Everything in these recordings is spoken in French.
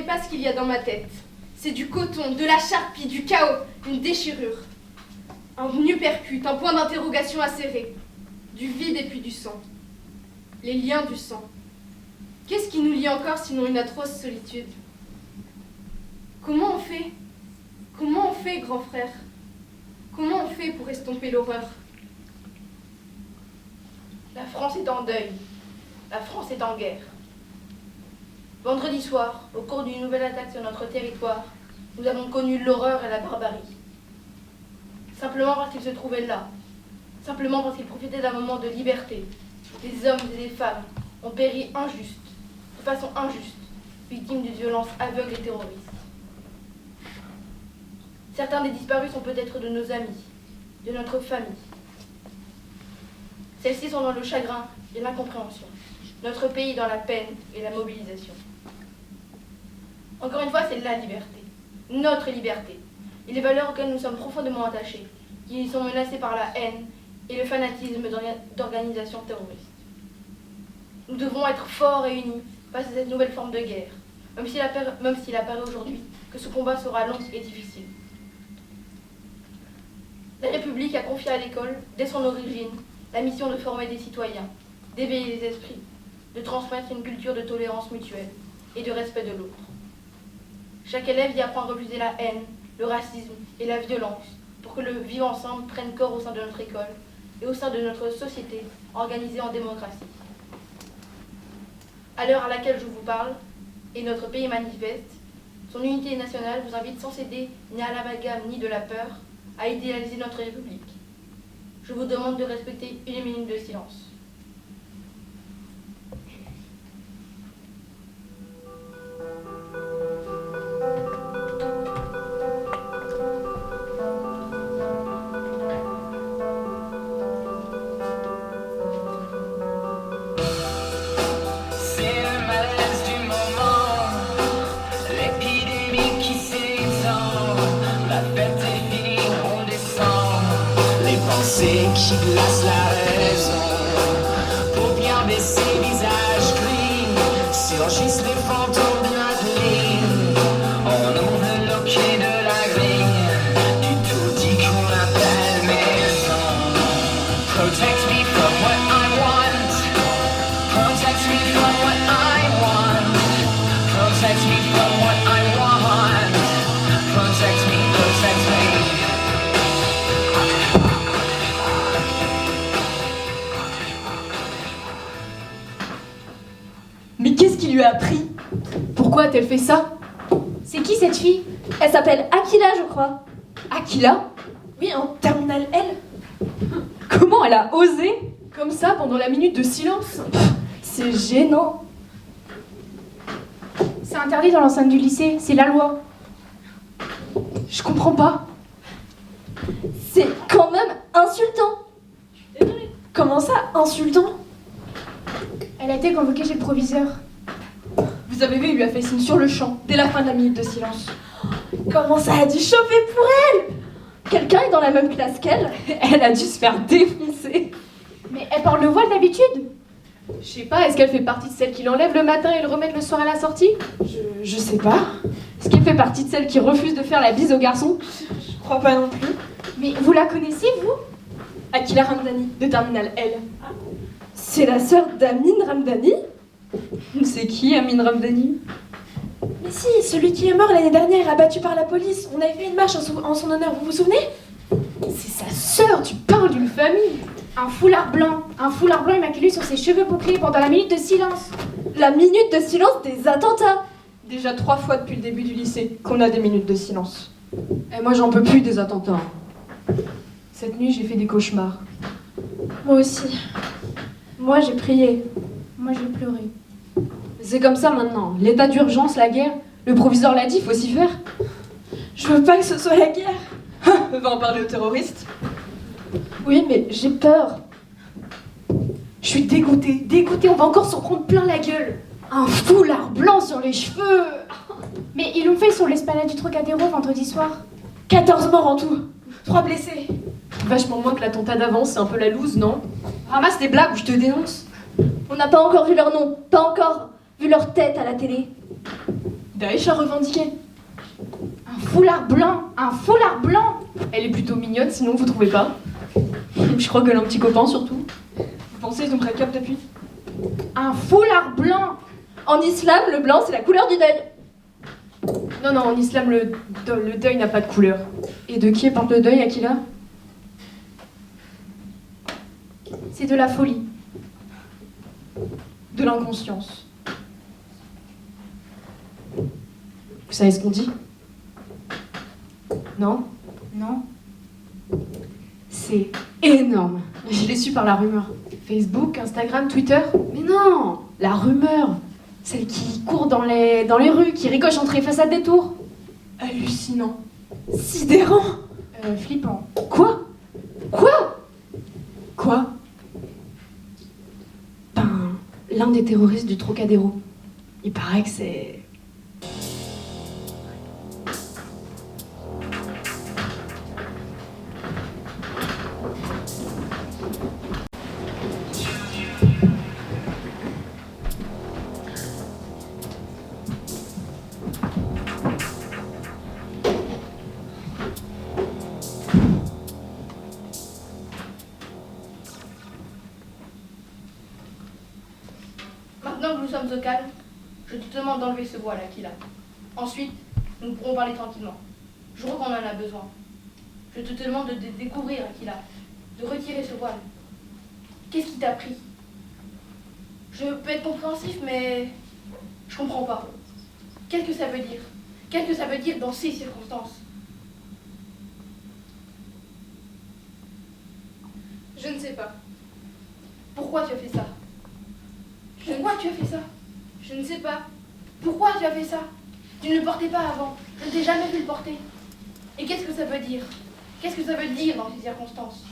pas ce qu'il y a dans ma tête. C'est du coton, de la charpie, du chaos, une déchirure. Un uppercut, un point d'interrogation acéré. Du vide et puis du sang. Les liens du sang. Qu'est-ce qui nous lie encore sinon une atroce solitude? Comment on fait? Comment on fait, grand frère? Comment on fait pour estomper l'horreur? La France est en deuil. La France est en guerre. Vendredi soir, au cours d'une nouvelle attaque sur notre territoire, nous avons connu l'horreur et la barbarie. Simplement parce qu'ils se trouvaient là. Simplement parce qu'ils profitaient d'un moment de liberté. Des hommes et des femmes ont péri de façon injuste, victimes de violences aveugles et terroristes. Certains des disparus sont peut-être de nos amis, de notre famille. Celles-ci sont dans le chagrin et l'incompréhension. Notre pays dans la peine et la mobilisation. Encore une fois, c'est la liberté. Notre liberté. Et les valeurs auxquelles nous sommes profondément attachés, qui sont menacées par la haine et le fanatisme d'organisations terroristes. Nous devons être forts et unis face à cette nouvelle forme de guerre, même s'il apparaît aujourd'hui que ce combat sera long et difficile. La République a confié à l'école, dès son origine, la mission de former des citoyens, d'éveiller les esprits, de transmettre une culture de tolérance mutuelle et de respect de l'autre. Chaque élève y apprend à refuser la haine, le racisme et la violence pour que le vivre ensemble prenne corps au sein de notre école et au sein de notre société organisée en démocratie. À l'heure à laquelle je vous parle, et notre pays manifeste, son unité nationale vous invite sans céder ni à l'amalgame ni de la peur à idéaliser notre République. Je vous demande de respecter 1 minute de silence. Qui glace la raison, paupières baissées, visage gris, surgissent les fantômes de Madeleine. On ouvre le loquet de la grille, du tout dit qu'on appelle maison. Protect me from what I want, protect me from what I want, protect me from what I want, protect me, protect me. Mais qu'est-ce qui lui a appris? Pourquoi a-t-elle fait ça? C'est qui cette fille? Elle s'appelle Aquila, je crois. Aquila? Oui, en terminale L. Comment elle a osé? Comme ça, pendant la minute de silence? C'est gênant. C'est interdit dans l'enceinte du lycée, c'est la loi. Je comprends pas. C'est quand même insultant. Comment ça, insultant? Elle a été convoquée chez le proviseur. Vous avez vu, il lui a fait signe sur le champ, dès la fin de la minute de silence. Comment ça a dû chauffer pour elle? Quelqu'un est dans la même classe qu'elle? Elle a dû se faire défoncer. Mais elle porte le voile d'habitude? Je sais pas, est-ce qu'elle fait partie de celles qui l'enlèvent le matin et le remettent le soir à la sortie? Je sais pas. Est-ce qu'elle fait partie de celles qui refusent de faire la bise aux garçons? Je crois pas non plus. Mais vous la connaissez, vous? Aquila Ramdani, de terminale L. C'est la sœur d'Amine Ramdani? C'est qui, Amine Ramdani? Mais si, celui qui est mort l'année dernière, abattu par la police. On avait fait une marche en son honneur, vous vous souvenez? C'est sa sœur, tu parles d'une famille. Un foulard blanc immaculé sur ses cheveux bouclés pendant la minute de silence. La minute de silence des attentats. Déjà 3 fois depuis le début du lycée qu'on a des minutes de silence. Et moi j'en peux plus des attentats. Cette nuit j'ai fait des cauchemars. Moi aussi. Moi j'ai prié. Moi j'ai pleuré. C'est comme ça maintenant. L'état d'urgence, la guerre, le proviseur l'a dit, faut s'y faire. Je veux pas que ce soit la guerre. Va en parler aux terroristes. Oui, mais j'ai peur. Je suis dégoûtée, on va encore s'en prendre plein la gueule. Un foulard blanc sur les cheveux. Mais ils l'ont fait sur l'esplanade du Trocadéro vendredi soir. 14 morts en tout. 3 blessés. Vachement moins que l'attentat d'avant, c'est un peu la loose, non? Ramasse tes blagues ou je te dénonce. On n'a pas encore vu leur nom, pas encore vu leur tête à la télé. Daesh a revendiqué. Un foulard blanc! Un foulard blanc! Elle est plutôt mignonne, sinon vous trouvez pas? Je crois qu'elle a un petit copain surtout. Vous pensez qu'ils ont break-up depuis? Un foulard blanc! En islam, le blanc, c'est la couleur du deuil. Non, non, en islam, le deuil n'a pas de couleur. Et de qui porte le deuil, Akila? C'est de la folie. De l'inconscience. Vous savez ce qu'on dit? Non? Non? C'est énorme. Je l'ai su par la rumeur. Facebook, Instagram, Twitter. Mais non! La rumeur! Celle qui court dans les rues, qui ricoche entre les façades des tours. Hallucinant. Sidérant. Flippant. Quoi? Quoi? Ben, l'un des terroristes du Trocadéro. Il paraît que c'est... Maintenant que nous sommes au calme, je te demande d'enlever ce voile, Akila. Ensuite, nous pourrons parler tranquillement. Je crois qu'on en a besoin. Je te demande de découvrir, Akila, de retirer ce voile. Qu'est-ce qui t'a pris? Je peux être compréhensif, mais je comprends pas. Qu'est-ce que ça veut dire? Qu'est-ce que ça veut dire dans ces circonstances? Je ne sais pas. Pourquoi tu as fait ça? Pourquoi tu as fait ça? Je ne sais pas. Pourquoi tu as fait ça? Tu ne le portais pas avant. Je ne t'ai jamais vu le porter. Et qu'est-ce que ça veut dire? Qu'est-ce que ça veut dire dans ces circonstances?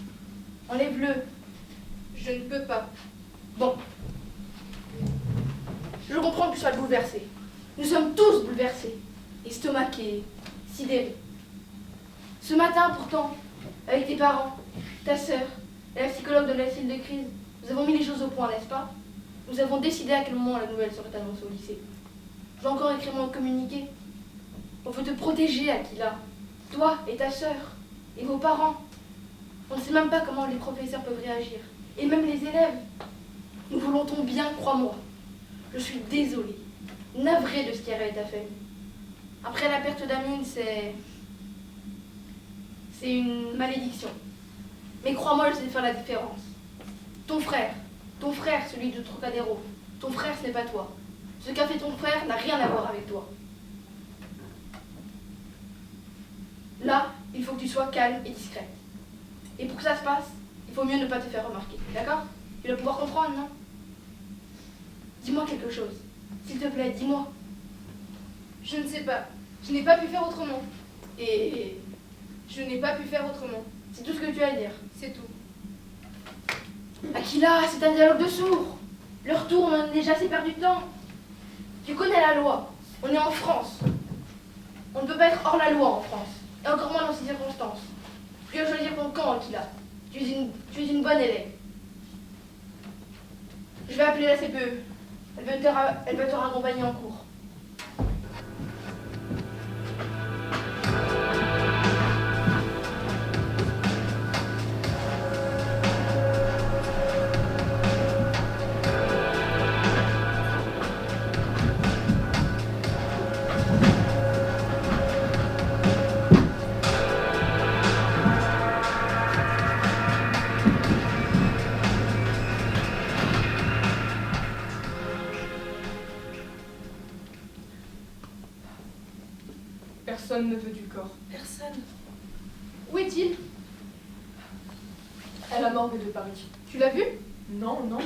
Enlève-le. Je ne peux pas. Bon. Je comprends que tu sois bouleversé. Nous sommes tous bouleversés. Estomaqués, sidérés. Ce matin, pourtant, avec tes parents, ta sœur et la psychologue de l'asile de crise, nous avons mis les choses au point, n'est-ce pas? Nous avons décidé à quel moment la nouvelle serait annoncée au lycée. Je vais encore écrire mon communiqué. On veut te protéger, Akila. Toi et ta sœur. Et vos parents. On ne sait même pas comment les professeurs peuvent réagir. Et même les élèves. Nous voulons ton bien, crois-moi. Je suis désolée. Navrée de ce qui arrive à ta famille. Après la perte d'Amine, c'est une malédiction. Mais crois-moi, je sais faire la différence. Ton frère, celui de Trocadéro, ton frère, ce n'est pas toi. Ce qu'a fait ton frère n'a rien à voir avec toi. Là, il faut que tu sois calme et discrète. Et pour que ça se passe, il faut mieux ne pas te faire remarquer. D'accord? Tu vas pouvoir comprendre, non? Dis-moi quelque chose. S'il te plaît, dis-moi. Je ne sais pas. Je n'ai pas pu faire autrement. Et je n'ai pas pu faire autrement. C'est tout ce que tu as à dire. C'est tout. Akila, c'est un dialogue de sourds. Leur tour, on a déjà assez perdu de temps. Tu connais la loi. On est en France. On ne peut pas être hors la loi en France. Et encore moins dans ces circonstances. Tu dois choisir ton camp, Akila. Tu es une bonne élève. Je vais appeler la CPE. Elle va te raccompagner en cours. Personne ne veut du corps. Personne. Où est-il? À la morgue de Paris. Tu l'as vu? Non, non.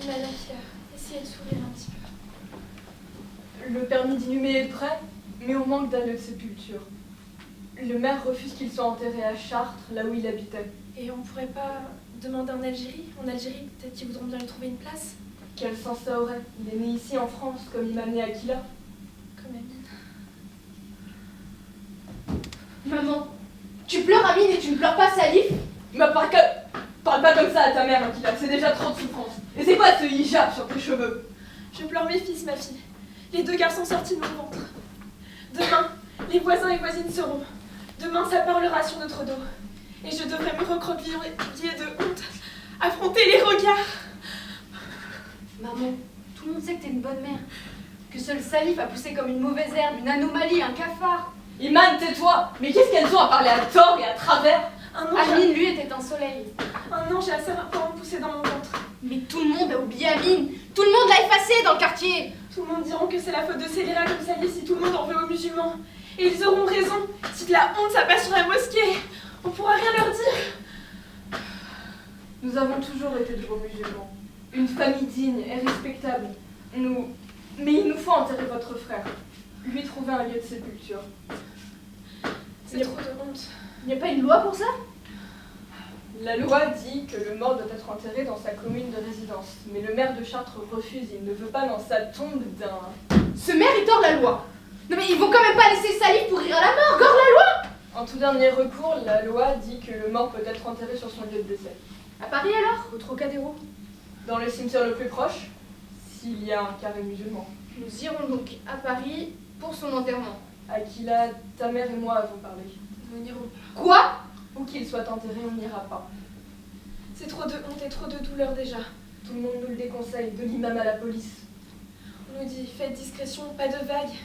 Madame Pierre, essayez de sourire un petit peu. Le permis d'inhumer est prêt, mais on manque d'un lieu de sépulture. Le maire refuse qu'il soit enterré à Chartres, là où il habitait. Et on pourrait pas demander en Algérie? En Algérie, peut-être qu'ils voudront bien lui trouver une place? Quel sens ça aurait? Il est né ici en France, comme il m'a amené Akila. Comme Amine. Maman, tu pleures Amine et tu ne pleures pas Salif? Parle pas comme ça à ta mère, Akila, c'est déjà trop de souffrance. Et c'est quoi ce hijab sur tes cheveux? Je pleure mes fils, ma fille. Les 2 garçons sortis de mon ventre. Demain, les voisins et voisines seront. Demain, ça parlera sur notre dos. Et je devrais me recroqueviller de honte, affronter les regards. Maman, tout le monde sait que t'es une bonne mère. Que seul Salif a poussé comme une mauvaise herbe, une anomalie, un cafard. Iman, tais-toi. Mais qu'est-ce qu'elles ont à parler à tort et à travers? Un ange, Amine, lui, était un soleil. un ange a serpent poussé dans mon ventre. Mais tout le monde a oublié Amine. Tout le monde l'a effacé dans le quartier. Tout le monde diront que c'est la faute de Célera comme Salif si tout le monde en veut aux musulmans. Et ils auront raison. Si de la honte ça passe sur la mosquée, on pourra rien leur dire. Nous avons toujours été de vos musulmans. Une famille digne et respectable. Mais il nous faut enterrer votre frère. Lui trouver un lieu de sépulture. C'est trop de honte. Il n'y a pas une loi pour ça? La loi dit que le mort doit être enterré dans sa commune de résidence. Mais le maire de Chartres refuse. Il ne veut pas dans sa tombe d'un... Ce maire, il tord la loi. Non mais ils vont quand même pas laisser Salif pourrir à la mort. Gore la loi. En tout dernier recours, la loi dit que le mort peut être enterré sur son lieu de décès. À Paris alors? Au Trocadéro? Dans le cimetière le plus proche, s'il y a un carré musulman. Nous irons donc à Paris pour son enterrement. Aquila, ta mère et moi avons parlé. Nous n'irons pas. Quoi? Où qu'il soit enterré, on n'ira pas. C'est trop de honte et trop de douleur déjà. Tout le monde nous le déconseille, de l'imam à la police. On nous dit faites discrétion, pas de vagues.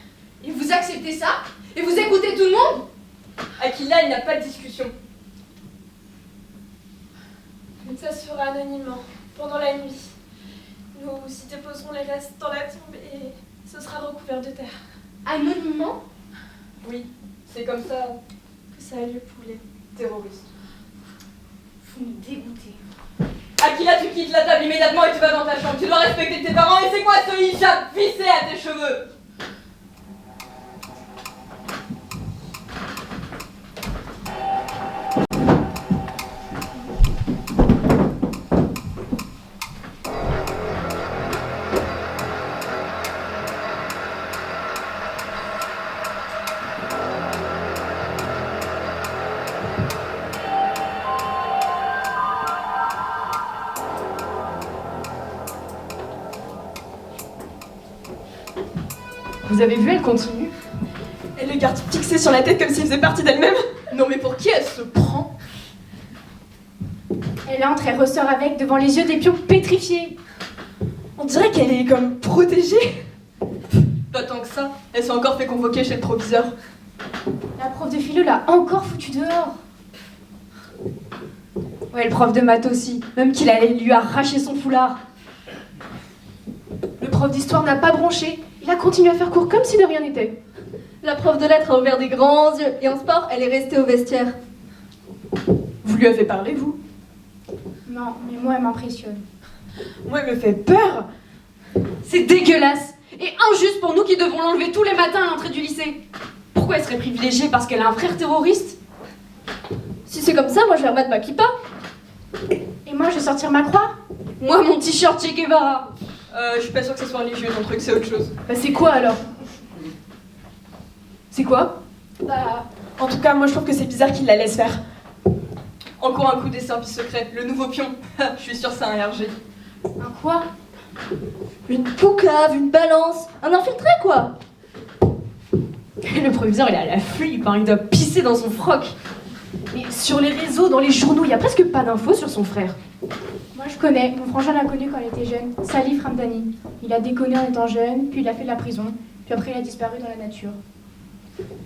Et vous acceptez ça? Et vous écoutez tout le monde? Aquila, il n'y a pas de discussion. Ça se fera anonymement, pendant la nuit. Nous y déposerons les restes dans la tombe et ce sera recouvert de terre. Anonymement? Oui, c'est comme ça, Que ça a lieu pour les... terroriste. Vous me dégoûtez. Aquila, tu quittes la table immédiatement et tu vas dans ta chambre. Tu dois respecter tes parents et c'est quoi ce hijab vissé à tes cheveux? Vous avez vu, elle continue. Elle le garde fixé sur la tête comme s'il faisait partie d'elle-même. Non mais pour qui elle se prend? Elle entre et ressort avec devant les yeux des pions pétrifiés. On dirait qu'elle est comme protégée. Pas tant que ça, elle s'est encore fait convoquer chez le proviseur. La prof de philo l'a encore foutu dehors. Ouais, le prof de maths aussi, même qu'il allait lui arracher son foulard. Le prof d'histoire n'a pas bronché, il a continué à faire cours comme si de rien n'était. La prof de lettres a ouvert des grands yeux et en sport, elle est restée au vestiaire. Vous lui avez parlé, vous? Non, mais moi, elle m'impressionne. Moi, elle me fait peur. C'est dégueulasse et injuste pour nous qui devons l'enlever tous les matins à l'entrée du lycée. Pourquoi elle serait privilégiée parce qu'elle a un frère terroriste? Si c'est comme ça, moi je vais remettre ma kippa. Et moi, je vais sortir ma croix? Moi, mon t-shirt Che Guevara. Je suis pas sûre que ce soit religieux ton truc, c'est autre chose. Bah c'est quoi alors? C'est quoi? Bah, En tout cas, moi, je trouve que c'est bizarre qu'il la laisse faire. Encore un coup des services secrets, le nouveau pion. Je suis sûre que c'est un RG. Un quoi? une poucave, une balance, un infiltré quoi. Le proviseur, il a la flippe, hein, il doit pisser dans son froc. Mais sur les réseaux, dans les journaux, il y a presque pas d'infos sur son frère. Moi je connais, mon frangin l'a connu quand il était jeune, Salif Ramdani. Il a déconné en étant jeune, puis il a fait de la prison, puis après il a disparu dans la nature.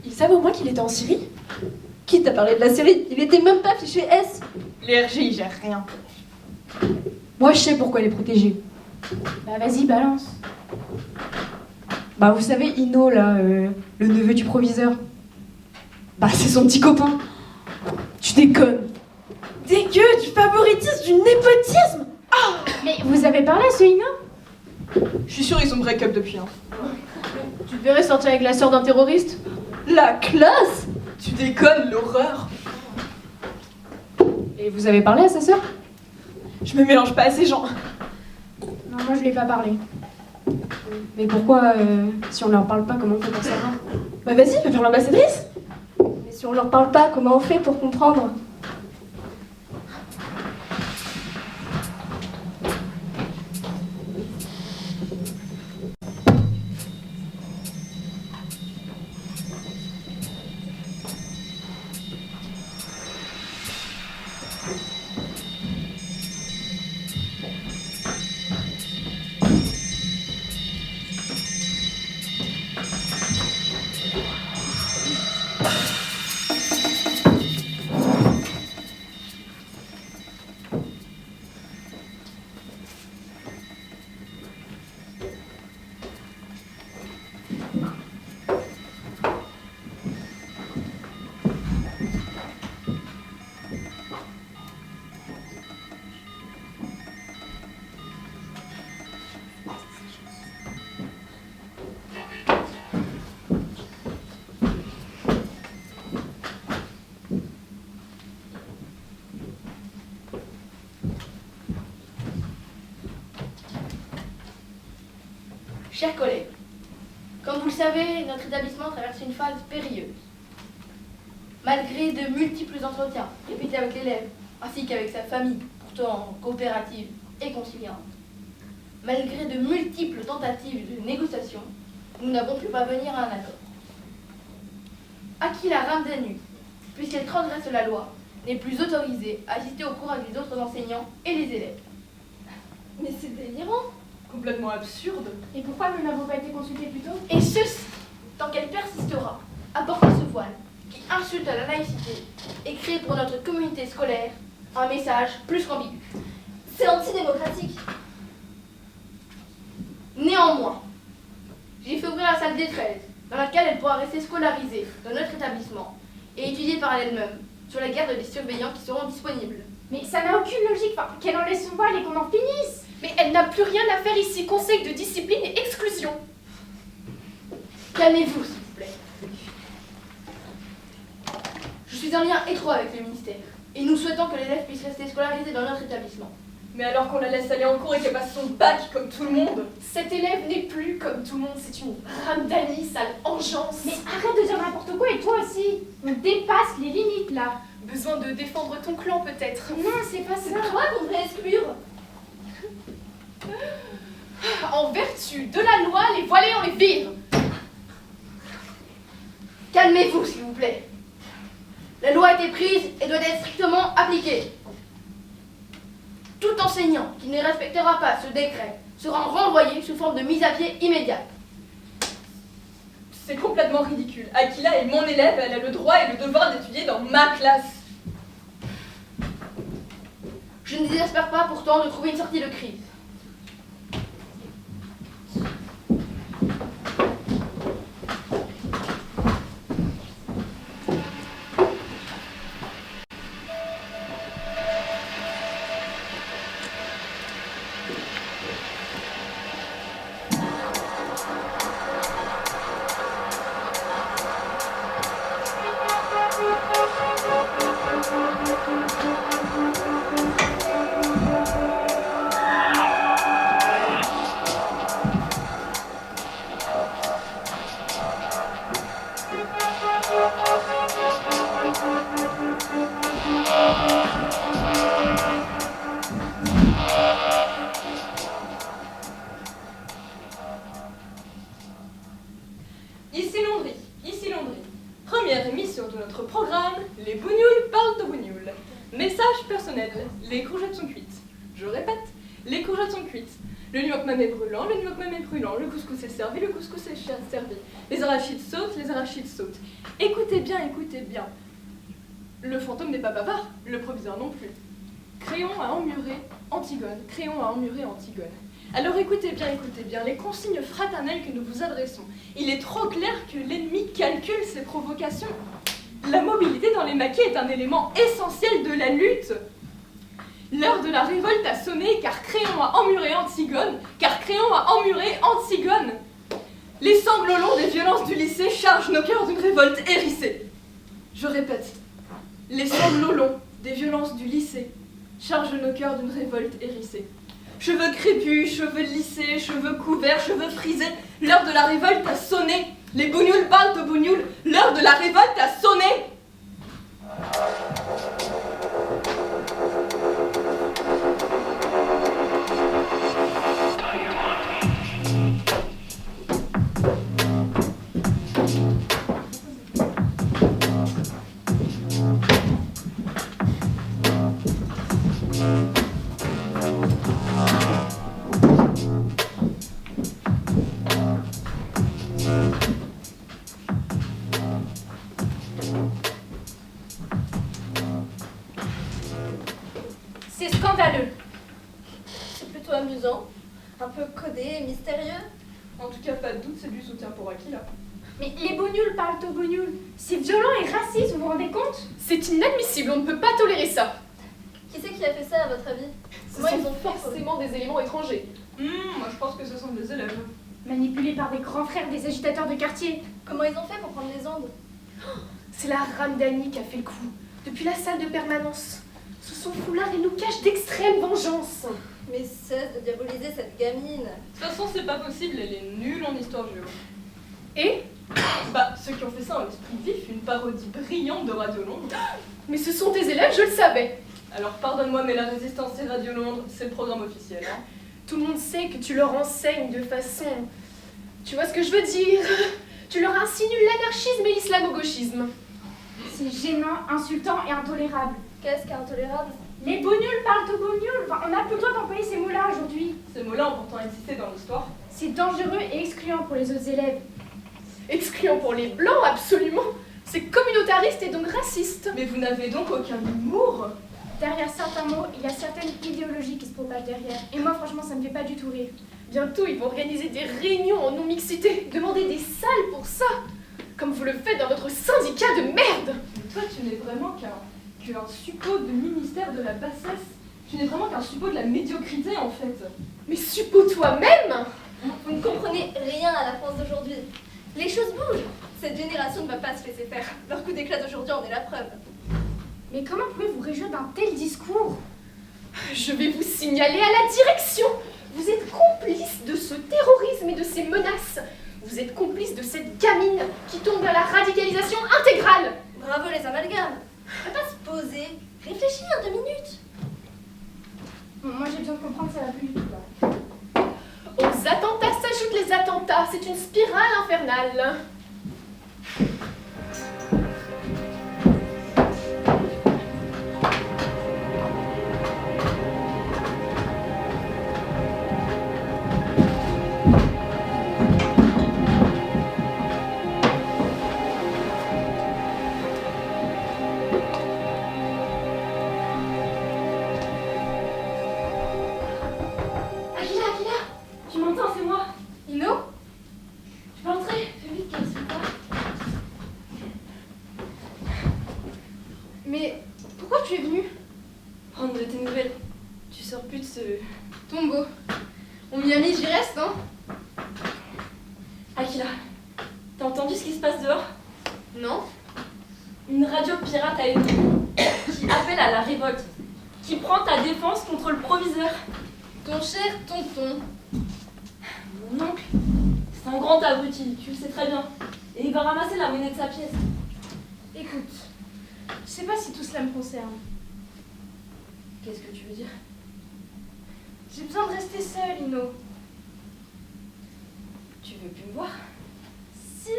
Ils savent au moins qu'il était en Syrie? Qui t'a parlé de la série? Il était même pas fiché S. Les RG, ils gèrent rien. Moi je sais pourquoi elle est protégée. Bah vas-y, balance. Bah vous savez, Ino là, le neveu du proviseur. Bah c'est son petit copain. Tu déconnes. Dégueu, du favoritisme, du népotisme. Mais vous avez parlé à ce Ino? Je suis sûre ils ont break-up depuis. Hein. Tu te verrais sortir avec la sœur d'un terroriste? La classe. Tu déconnes, l'horreur. Et vous avez parlé à sa sœur? Je me mélange pas à ces gens. Non, moi je lui ai pas parlé. Mais pourquoi, si on leur parle pas, comment on fait pour savoir? Bah vas-y, va faire l'ambassadrice. Mais si on leur parle pas, comment on fait pour comprendre? Chers collègues, comme vous le savez, notre établissement traverse une phase périlleuse. Malgré de multiples entretiens répétés avec l'élève, ainsi qu'avec sa famille, pourtant coopérative et conciliante, malgré de multiples tentatives de négociation, nous n'avons pu parvenir à un accord. Acquis la Ramdanu, puisqu'elle transgresse la loi, n'est plus autorisée à assister aux cours avec les autres enseignants et les élèves. Mais c'est délirant. Complètement absurde. Et pourquoi nous n'avons pas été consultés plus tôt? Et ceci, tant qu'elle persistera à porter ce voile qui insulte à la laïcité et crée pour notre communauté scolaire un message plus qu'ambigu. C'est antidémocratique. Néanmoins, j'ai fait ouvrir la salle des 13, dans laquelle elle pourra rester scolarisée dans notre établissement et étudier parallèlement sur la garde des surveillants qui seront disponibles. Mais ça n'a aucune logique, enfin, qu'elle en laisse son voile et qu'on en finisse. Mais elle n'a plus rien à faire ici. Conseil de discipline et exclusion. Calmez-vous, s'il vous plaît. Je suis en lien étroit avec le ministère et nous souhaitons que l'élève puisse rester scolarisé dans notre établissement. Mais alors qu'on la laisse aller en cours et qu'elle passe son bac comme tout le monde. Cet élève n'est plus comme tout le monde. C'est une Ramdani, sale engeance. Mais arrête de dire n'importe quoi et toi aussi. On dépasse les limites là. Besoin de défendre ton clan peut-être. Non, c'est pas ça. Toi qu'on devrait exclure. En vertu de la loi, les voilés on les vire. Calmez-vous, s'il vous plaît. La loi a été prise et doit être strictement appliquée. Tout enseignant qui ne respectera pas ce décret sera renvoyé sous forme de mise à pied immédiate. C'est complètement ridicule. Akila est mon élève, elle a le droit et le devoir d'étudier dans ma classe. Je ne désespère pas pourtant de trouver une sortie de crise. Ici Landry. Première émission de notre programme, les bougnoules parlent de bougnoules. Message personnel, les courgettes sont cuites. Je répète, les courgettes sont cuites. Le nuoc même est brûlant, le nuoc même est brûlant. Le couscous est servi, le couscous est servi. Les arachides sautent, les arachides sautent. Écoutez bien, écoutez bien. Le fantôme n'est pas bavard, le proviseur non plus. Créon a emmuré Antigone, Créon a emmuré Antigone. Alors écoutez bien les consignes fraternelles que nous vous adressons. Il est trop clair que l'ennemi calcule ses provocations. La mobilité dans les maquis est un élément essentiel de la lutte. L'heure de la révolte a sonné car Créon a emmuré Antigone, Les sanglots longs des violences du lycée chargent nos cœurs d'une révolte hérissée. Je répète, les sanglots longs des violences du lycée chargent nos cœurs d'une révolte hérissée. Cheveux crépus, cheveux lissés, cheveux couverts, cheveux frisés, l'heure de la révolte a sonné. Les bougnoules parlent de bougnoules, l'heure de la révolte a sonné. C'est scandaleux. C'est plutôt amusant, un peu codé et mystérieux. En tout cas, pas de doute, c'est du soutien pour Akila. Mais les bougnoules parlent aux bougnoules. C'est violent et raciste, vous vous rendez compte? C'est inadmissible, on ne peut pas tolérer ça. Qui c'est qui a fait ça à votre avis? Ce Comment ils sont ont fait forcément des éléments étrangers. Moi je pense que ce sont des élèves. Manipulés par des grands frères des agitateurs de quartier. Comment ils ont fait pour prendre les ondes? C'est la Ramdani qui a fait le coup. Depuis la salle de permanence. Sous son foulard, elle nous cache d'extrêmes vengeances. Mais cesse de diaboliser cette gamine. De toute façon, c'est pas possible, elle est nulle en histoire géo. Et Bah, ceux qui ont fait ça en esprit vif, une parodie brillante de Radio Londres. Mais ce sont tes élèves, je le savais. Alors pardonne-moi, mais la résistance et Radio Londres, c'est le programme officiel. Hein. Tout le monde sait que tu leur enseignes de façon... Tu vois ce que je veux dire? Tu leur insinues l'anarchisme et l'islamo-gauchisme. C'est gênant, insultant et intolérable. Qu'est-ce qu'intolérable? Les bougnuls parlent de bougnuls. Enfin, on n'a plus le droit d'employer ces mots-là aujourd'hui. Ces mots-là ont pourtant existé dans l'histoire. C'est dangereux et excluant pour les autres élèves. Excluant pour les blancs, absolument. C'est communautariste et donc raciste. Mais vous n'avez donc aucun humour? Derrière certains mots, il y a certaines idéologies qui se propagent derrière. Et moi, franchement, ça me fait pas du tout rire. Bientôt, ils vont organiser des réunions en non-mixité, demander des salles pour ça. Comme vous le faites dans votre syndicat de merde. Mais toi, tu n'es vraiment qu'un suppôt de ministère de la bassesse. Tu n'es vraiment qu'un suppôt de la médiocrité, en fait. Mais suppos toi-même. Vous ne comprenez rien à la France d'aujourd'hui. Les choses bougent. Cette génération ne va pas se laisser faire. Leur coup d'éclat d'aujourd'hui en est la preuve. Mais comment pouvez-vous vous réjouir d'un tel discours? Je vais vous signaler à la direction. Vous êtes complice de ce terrorisme et de ces menaces. Vous êtes complice de cette gamine qui tombe dans la radicalisation intégrale. Bravo les amalgames. On ne peut pas se poser, réfléchir 2 minutes. Bon, moi, j'ai besoin de comprendre, ça va plus du tout, là. Aux attentats s'ajoutent les attentats. C'est une spirale infernale. Tu m'entends, c'est moi. Ino? Tu peux entrer? Fais vite, qu'elle se voit. Mais pourquoi tu es venue? Prendre de tes nouvelles. Tu sors plus de ce... Tombeau. On m'y a mis, j'y reste, hein? Akila, t'as entendu ce qui se passe dehors? Non? Une radio pirate a été qui appelle à la révolte, qui prend ta défense contre le proviseur. Ton cher tonton. Mon oncle, c'est un grand abruti, tu le sais très bien. Et il va ramasser la monnaie de sa pièce. Écoute, je sais pas si tout cela me concerne. Qu'est-ce que tu veux dire? J'ai besoin de rester seule, Ino. Tu veux plus me voir? Si.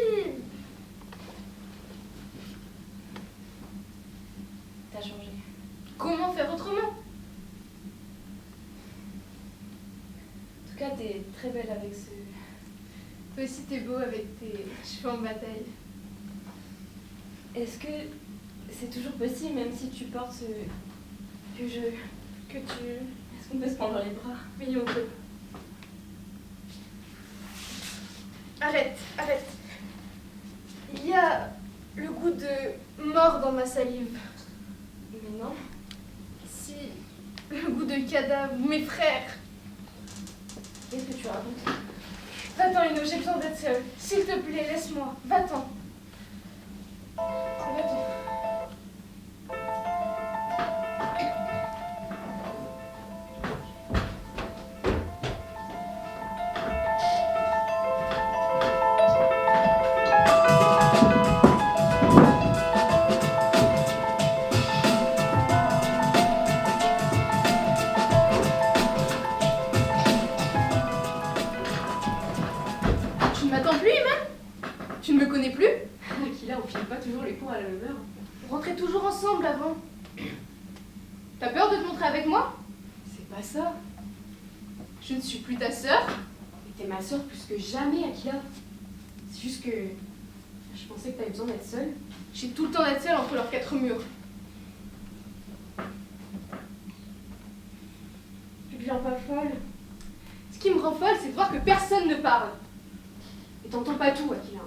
T'as changé. Comment faire autrement? En tout cas, t'es très belle avec ce... Toi aussi t'es beau avec tes cheveux en bataille. Est-ce que c'est toujours possible, même si tu portes ce... Que tu... Est-ce qu'on peut se prendre dans les bras? Oui, on peut. Arrête, arrête. Il y a le goût de mort dans ma salive. Mais non. Si, le goût de cadavre, mes frères. Qu'est-ce que tu racontes? Va-t'en, Ino, j'ai besoin d'être seule. S'il te plaît, laisse-moi. Va-t'en. Va-t'en. Tu ne m'attends plus, Iman? Tu ne me connais plus? Akila, on file pas toujours les cours à la même heure. On rentrait toujours ensemble avant. T'as peur de te montrer avec moi? C'est pas ça. Je ne suis plus ta sœur. Mais t'es ma soeur plus que jamais, Akila. C'est juste que je pensais que t'avais besoin d'être seule. J'ai tout le temps d'être seule entre leurs 4 murs. Tu deviens pas folle. Ce qui me rend folle, c'est de voir que personne ne parle. Et t'entends pas tout, Akila.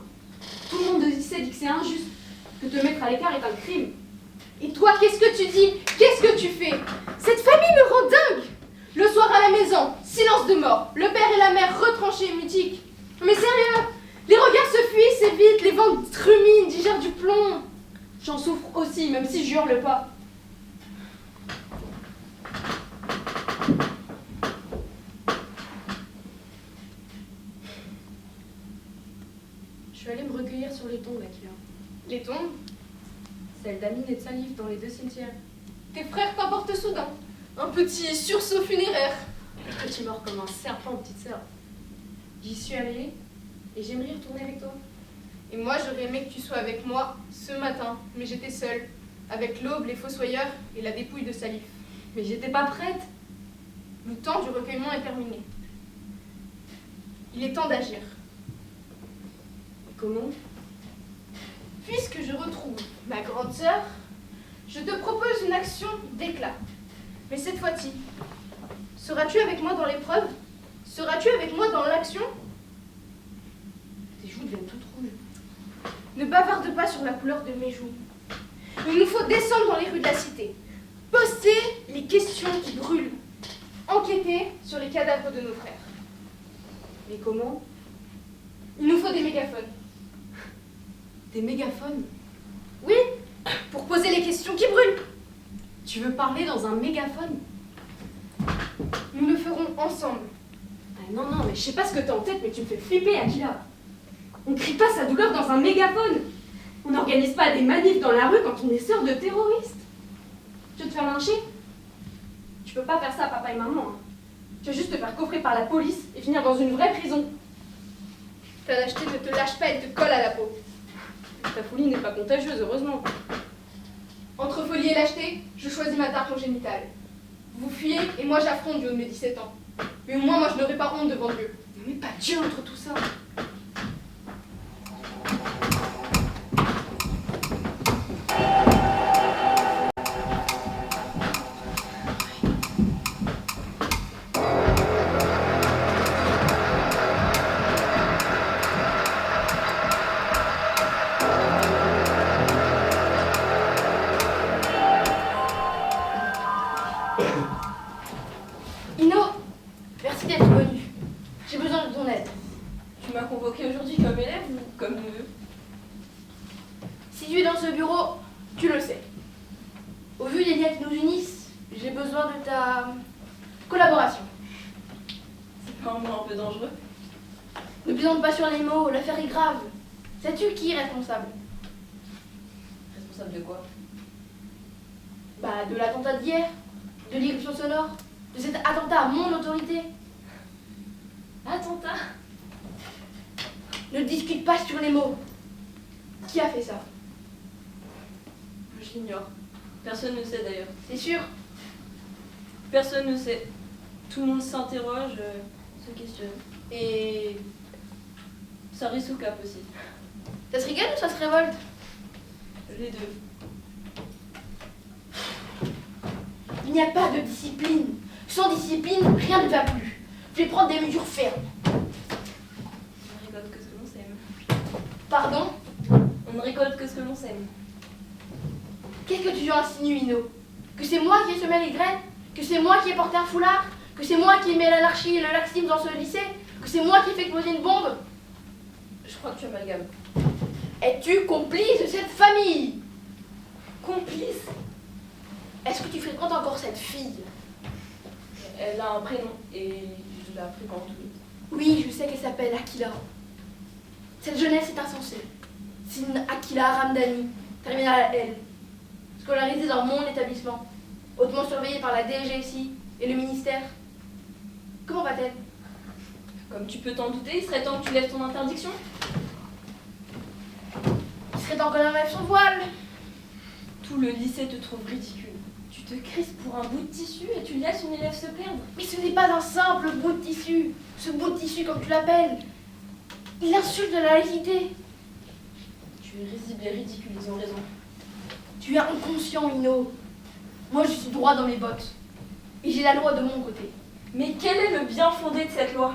Tout le monde de lycée dit que c'est injuste, que te mettre à l'écart est un crime. Et toi, qu'est-ce que tu dis? Qu'est-ce que tu fais? Cette famille me rend dingue! Le soir à la maison, silence de mort. Le père et la mère retranchés et mutiques. Mais sérieux, les regards se fuient, s'évitent, les ventres ruminent, digèrent du plomb. J'en souffre aussi, même si je hurle pas. sur les tombes, Akila. Les tombes? Celle d'Amine et de Salif dans les 2 cimetières. Tes frères t'emportent soudain. Un petit sursaut funéraire. Tu es mort comme un serpent, petite sœur. J'y suis allée et j'aimerais y retourner avec toi. Et moi, j'aurais aimé que tu sois avec moi ce matin, mais j'étais seule, avec l'aube, les fossoyeurs et la dépouille de Salif. Mais j'étais pas prête. Le temps du recueillement est terminé. Il est temps d'agir. Comment? Puisque je retrouve ma grande sœur, je te propose une action d'éclat. Mais cette fois-ci, seras-tu avec moi dans l'épreuve? Seras-tu avec moi dans l'action? Tes joues deviennent toutes rouges. Ne bavarde pas sur la couleur de mes joues. Il nous faut descendre dans les rues de la cité, poster les questions qui brûlent, enquêter sur les cadavres de nos frères. Mais comment? Il nous faut des mégaphones. Des mégaphones? Oui, pour poser les questions qui brûlent. Tu veux parler dans un mégaphone? Nous le ferons ensemble. Ah non, non, mais je sais pas ce que t'as en tête, mais tu me fais flipper, Akila. On crie pas sa douleur dans un mégaphone. On n'organise pas des manifs dans la rue quand on est sœur de terroristes. Tu veux te faire lyncher? Tu peux pas faire ça à papa et maman. Hein. Tu vas juste te faire coffrer par la police et finir dans une vraie prison. Ta lâcheté ne te lâche pas, elle te colle à la peau. Ta folie n'est pas contagieuse, heureusement. Entre folie et lâcheté, je choisis ma tare congénitale. Vous fuyez et moi j'affronte du haut de mes 17 ans. Mais au moins moi je n'aurai pas honte devant Dieu. Mais pas Dieu entre tout ça. Ino, merci d'être venu. J'ai besoin de ton aide. Tu m'as convoqué aujourd'hui comme élève ou comme neveu? Si tu es dans ce bureau, tu le sais. Au vu des liens qui nous unissent, j'ai besoin de ta collaboration. C'est pas un mot un peu dangereux? Ne plaisante pas sur les mots, l'affaire est grave. Sais-tu qui est responsable? Responsable de quoi? Bah, de l'attentat d'hier, de l'irruption sonore, de cet attentat à mon autorité. Attentat? Ne discute pas sur les mots. Qui a fait ça? Je l'ignore. Personne ne sait d'ailleurs. C'est sûr? Personne ne sait. Tout le monde s'interroge, se questionne. Et ça rit sous cap aussi. Ça se rigole ou ça se révolte? Les deux. Il n'y a pas de discipline. Sans discipline, rien ne va plus. Je vais prendre des mesures fermes. On ne récolte que ce que l'on sème. Pardon? On ne récolte que ce que l'on sème. Qu'est-ce que tu insinues, Ino? Que c'est moi qui ai semé les graines? Que c'est moi qui ai porté un foulard? Que c'est moi qui ai mis l'anarchie et le laxisme dans ce lycée? Que c'est moi qui ai fait exploser une bombe? Je crois que tu amalgames. Es-tu complice de cette famille? Complice? Est-ce que tu fréquentes encore cette fille? Elle a un prénom et je la fréquente. Oui, je sais qu'elle s'appelle Akila. Cette jeunesse est insensée. Signe Akila Ramdani, terminale L. Scolarisée dans mon établissement, hautement surveillée par la DGSI et le ministère. Comment va-t-elle? Comme tu peux t'en douter, il serait temps que tu lèves ton interdiction. Il serait temps que l'on lève son voile. Tout le lycée te trouve ridicule. Tu te crispes pour un bout de tissu et tu laisses une élève se perdre. Mais ce n'est pas un simple bout de tissu. Ce bout de tissu, comme tu l'appelles, il insulte la laïcité. Tu es risible et ridicule, ils ont raison. Tu es inconscient, Ino. Moi, je suis droit dans mes bottes. Et j'ai la loi de mon côté. Mais quel est le bien fondé de cette loi?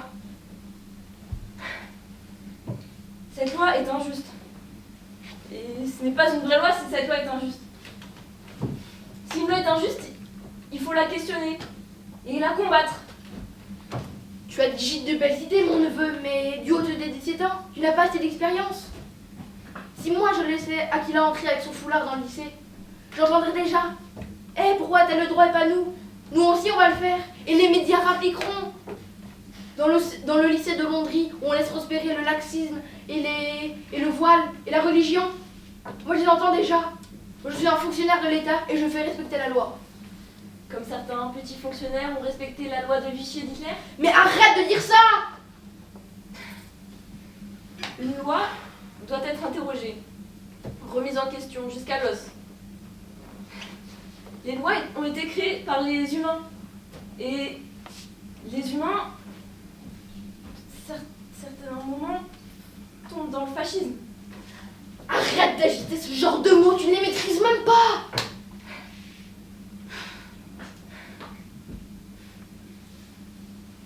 Cette loi est injuste. Et ce n'est pas une vraie loi si cette loi est injuste. Si une loi est injuste, il faut la questionner et la combattre. Tu as des gîtes de belles idées, mon neveu, mais du haut de tes 17 ans, tu n'as pas assez d'expérience. Si moi je laissais Akila entrer avec son foulard dans le lycée, j'entendrais déjà « Eh, pourquoi t'as le droit et pas nous? Nous aussi on va le faire, et les médias rappliqueront !» Dans le lycée de Londres, où on laisse prospérer le laxisme et le voile et la religion. Moi, je les entends déjà. Moi, je suis un fonctionnaire de l'État et je fais respecter la loi. Comme certains petits fonctionnaires ont respecté la loi de Vichy et d'Hitler. Mais arrête de dire ça! Une loi doit être interrogée, remise en question jusqu'à l'os. Les lois ont été créées par les humains. Et les humains, certains moments, tombent dans le fascisme. Arrête d'agiter ce genre de mots, tu ne les maîtrises même pas!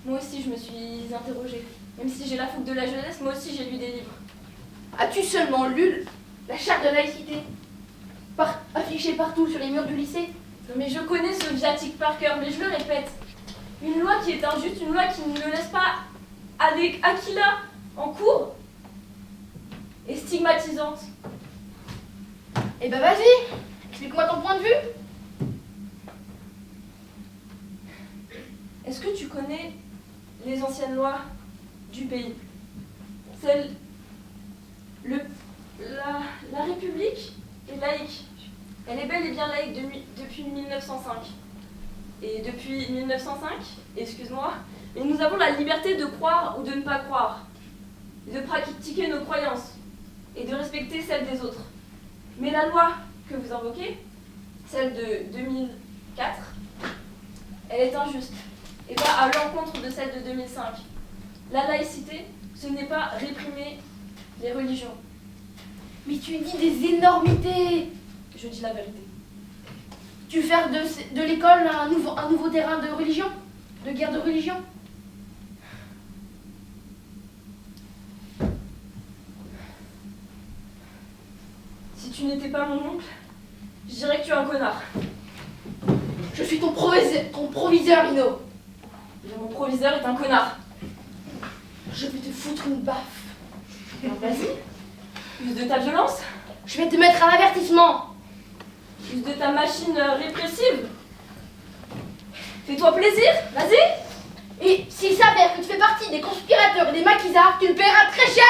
Moi aussi, je me suis interrogée. Même si j'ai la fougue de la jeunesse, moi aussi, j'ai lu des livres. As-tu seulement lu la charte de laïcité affichée partout sur les murs du lycée? Non, mais je connais ce viatique par cœur, mais je le répète. Une loi qui est injuste, une loi qui ne laisse pas à des Aquila en cours est stigmatisante. Eh ben vas-y, explique-moi ton point de vue. Est-ce que tu connais les anciennes lois du pays? La République est laïque. Elle est bel et bien laïque depuis 1905. Et depuis 1905, excuse-moi, mais nous avons la liberté de croire ou de ne pas croire, de pratiquer nos croyances et de respecter celles des autres. Mais la loi que vous invoquez, celle de 2004, elle est injuste et va à l'encontre de celle de 2005. La laïcité, ce n'est pas réprimer les religions. Mais tu dis des énormités. Je dis la vérité. Tu veux faire de l'école un nouveau terrain de religion? De guerre de religion? Si tu n'étais pas mon oncle, je dirais que tu es un connard. Je suis ton proviseur, Lino. Et mon proviseur est un connard. Je vais te foutre une baffe. Alors vas-y, use de ta violence, Je vais te mettre à l'avertissement. use de ta machine répressive. Fais-toi plaisir, vas-y. Et s'il s'avère que tu fais partie des conspirateurs et des maquisards, tu le paieras très cher.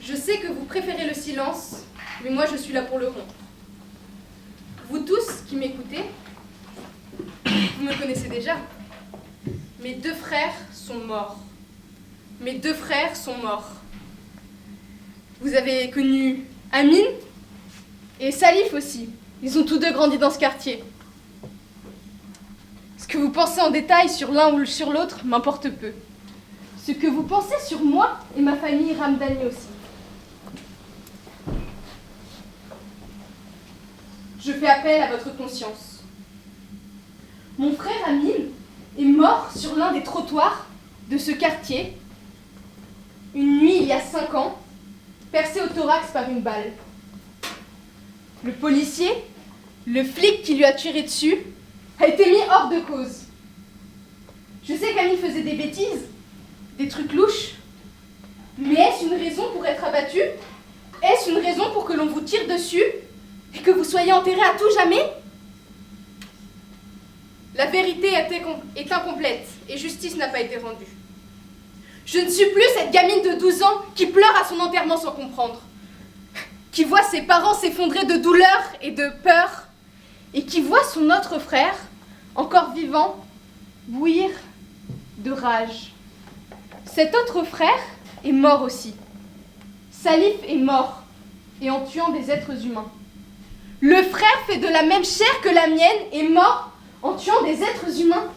Je sais que vous préférez le silence, mais moi je suis là pour le rompre. Vous tous qui m'écoutez, vous me connaissez déjà. Mes deux frères sont morts. Mes deux frères sont morts. Vous avez connu Amine et Salif aussi. Ils ont tous deux grandi dans ce quartier. Ce que vous pensez en détail sur l'un ou sur l'autre m'importe peu. Ce que vous pensez sur moi et ma famille Ramdani aussi. Je fais appel à votre conscience. Mon frère Amine est mort sur l'un des trottoirs de ce quartier, une nuit il y a 5 ans, percé au thorax par une balle. Le policier, le flic qui lui a tiré dessus, a été mis hors de cause. Je sais qu'Amine faisait des bêtises, des trucs louches, mais est-ce une raison pour être abattu? Est-ce une raison pour que l'on vous tire dessus et que vous soyez enterré à tout jamais? La vérité est incomplète et justice n'a pas été rendue. Je ne suis plus cette gamine de 12 ans qui pleure à son enterrement sans comprendre, qui voit ses parents s'effondrer de douleur et de peur, et qui voit son autre frère, encore vivant, bouillir de rage. Cet autre frère est mort aussi. Salif est mort, et en tuant des êtres humains. Le frère fait de la même chair que la mienne est mort en tuant des êtres humains.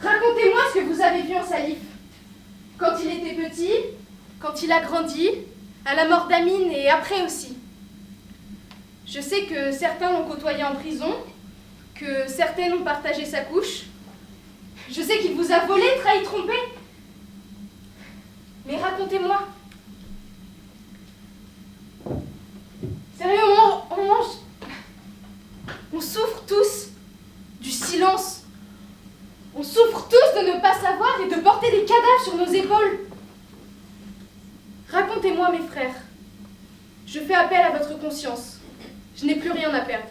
Racontez-moi ce que vous avez vu en Salif. Quand il était petit, quand il a grandi, à la mort d'Amine et après aussi. Je sais que certains l'ont côtoyé en prison, que certaines ont partagé sa couche. Je sais qu'il vous a volé, trahi, trompé. Mais racontez-moi. Sérieux, on souffre tous du silence. On souffre tous de ne pas savoir et de porter des cadavres sur nos épaules. moi, mes frères, je fais appel à votre conscience. Je n'ai plus rien à perdre.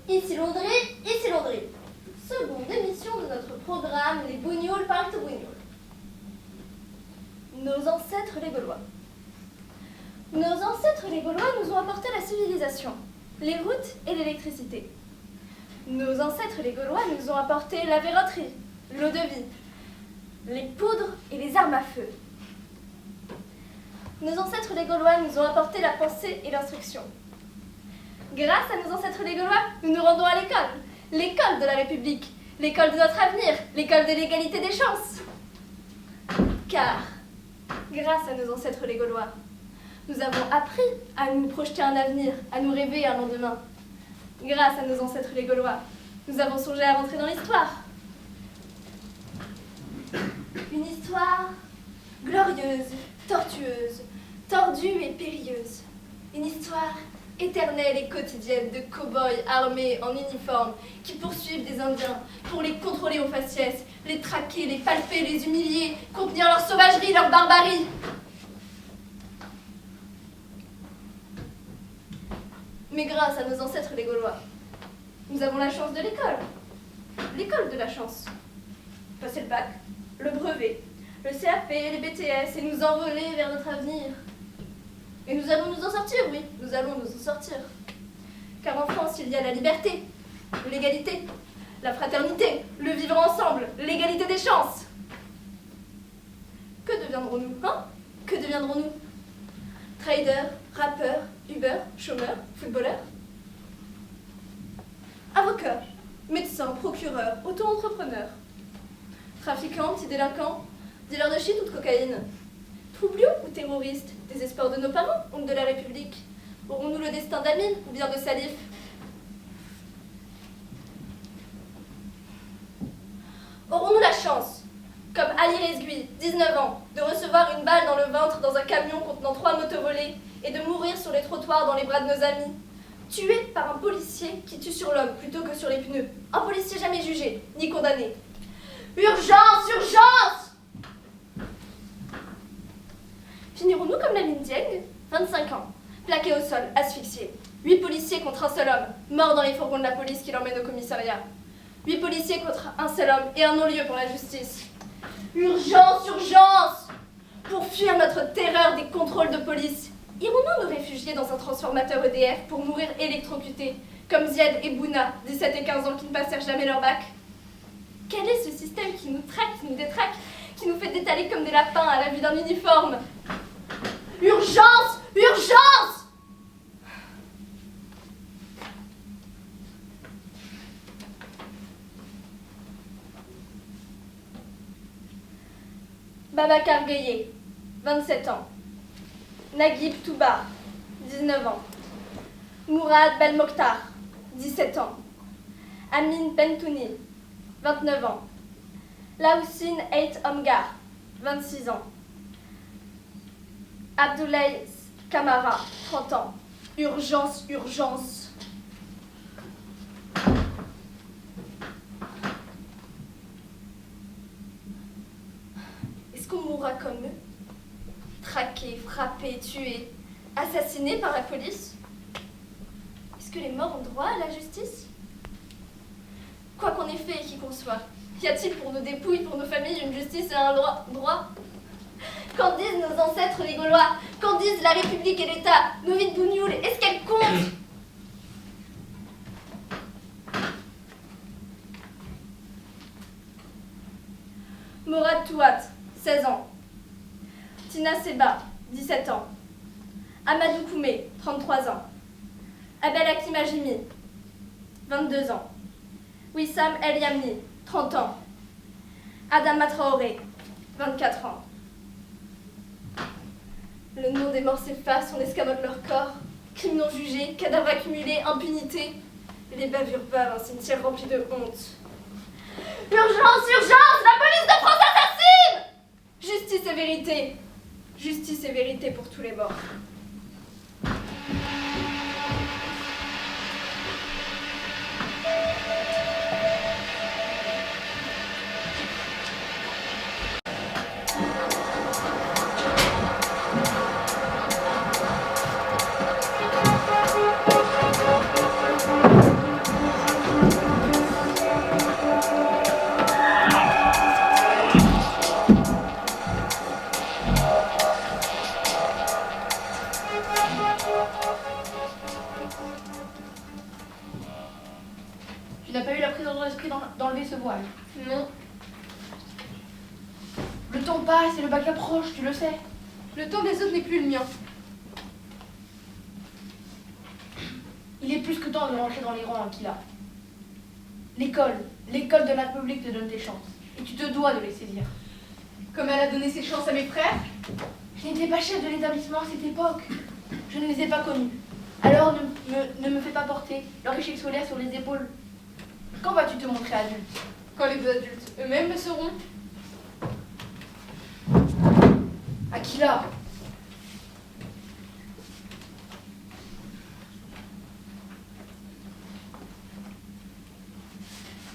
Ici Landry. Seconde émission de notre programme Les Bougnols parlent aux Bougnols. Nos ancêtres les Gaulois. Nos ancêtres les Gaulois nous ont apporté la civilisation, les routes et l'électricité. Nos ancêtres les Gaulois nous ont apporté la verroterie, l'eau de vie, les poudres et les armes à feu. Nos ancêtres les Gaulois nous ont apporté la pensée et l'instruction. Grâce à nos ancêtres les Gaulois, nous nous rendons à l'école, l'école de la République, l'école de notre avenir, l'école de l'égalité des chances. Car, grâce à nos ancêtres les Gaulois, nous avons appris à nous projeter un avenir, à nous rêver un lendemain. Grâce à nos ancêtres les Gaulois, nous avons songé à rentrer dans l'histoire. Une histoire glorieuse, tortueuse, tordue et périlleuse. Une histoire éternelle et quotidienne de cow-boys armés en uniforme qui poursuivent des Indiens pour les contrôler au faciès, les traquer, les palper, les humilier, contenir leur sauvagerie, leur barbarie. Mais grâce à nos ancêtres les Gaulois, nous avons la chance de l'école. L'école de la chance. Passer le bac, le brevet, le CAP, les BTS et nous envoler vers notre avenir. Et nous allons nous en sortir, oui, nous allons nous en sortir. Car en France, il y a la liberté, l'égalité, la fraternité, le vivre ensemble, l'égalité des chances. Que deviendrons-nous, hein? Que deviendrons-nous? Traders, rappeurs, Uber, chômeurs, footballeurs? Avocats, médecins, procureurs, auto-entrepreneurs, trafiquants, petits délinquants, dealers de shit ou de cocaïne, troubliaux ou terroristes, des espoirs de nos parents ou de la République? Aurons-nous le destin d'Amine ou bien de Salif? Aurons-nous la chance, comme Ali Rezgui, 19 ans, de recevoir une balle dans le ventre dans un camion contenant 3 motovolées et de mourir sur les trottoirs dans les bras de nos amis, tué par un policier qui tue sur l'homme plutôt que sur les pneus, un policier jamais jugé, ni condamné? Urgence, urgence! Finirons-nous comme la Min Dieng, 25 ans, plaqué au sol, asphyxié. 8 policiers contre un seul homme, mort dans les fourgons de la police qui l'emmène au commissariat. 8 policiers contre un seul homme et un non-lieu pour la justice. Urgence, urgence! Pour fuir notre terreur des contrôles de police, irons-nous nous réfugier dans un transformateur EDF pour mourir électrocutés, comme Zied et Bouna, 17 et 15 ans qui ne passèrent jamais leur bac? Quel est ce système qui nous traque, qui nous détraque, qui nous fait détaler comme des lapins à la vue d'un uniforme? Urgence! Urgence! Babacar Gueye, 27 ans. Naguib Touba, 19 ans. Mourad Belmokhtar, 17 ans. Amin Bentouni, 29 ans. Laoussine Eit Omgar, 26 ans. Abdoulaye Kamara, 30 ans. Urgence, urgence. Est-ce qu'on mourra comme eux? Traqués, frappés, tués, assassinés par la police? Est-ce que les morts ont droit à la justice? Quoi qu'on ait fait et qui qu'on soit, y a-t-il pour nos dépouilles, pour nos familles, une justice et un droit? Qu'en disent nos ancêtres les Gaulois? Qu'en disent la République et l'État? Nos vies de bougnoule, est-ce qu'elles comptent? Morad Touat, 16 ans. Tina Seba, 17 ans. Amadou Koumé, 33 ans. Abel Hakim Hajimi, 22 ans. Wissam El Yamni, 30 ans. Adama Traoré, 24 ans. Le nom des morts s'efface, on escamote leur corps. Crimes non jugés, cadavres accumulés, impunité. Les bavures bavent, un cimetière rempli de honte. Urgence, urgence, la police de France assassine! Justice et vérité. Justice et vérité pour tous les morts. Tu n'as pas eu la présence dans l'esprit d'enlever ce voile? Non. Le temps passe et le bac approche, tu le sais. Le temps des autres n'est plus le mien. Il est plus que temps de rentrer dans les rangs, Akila. L'école de la République te donne des chances. Et tu te dois de les saisir. Comme elle a donné ses chances à mes frères, Je n'étais pas chef de l'établissement à cette époque. Je ne les ai pas connus. Alors ne me fais pas porter leur échec scolaire sur les épaules. Quand vas-tu te montrer adulte? quand les adultes eux-mêmes le seront. Akila,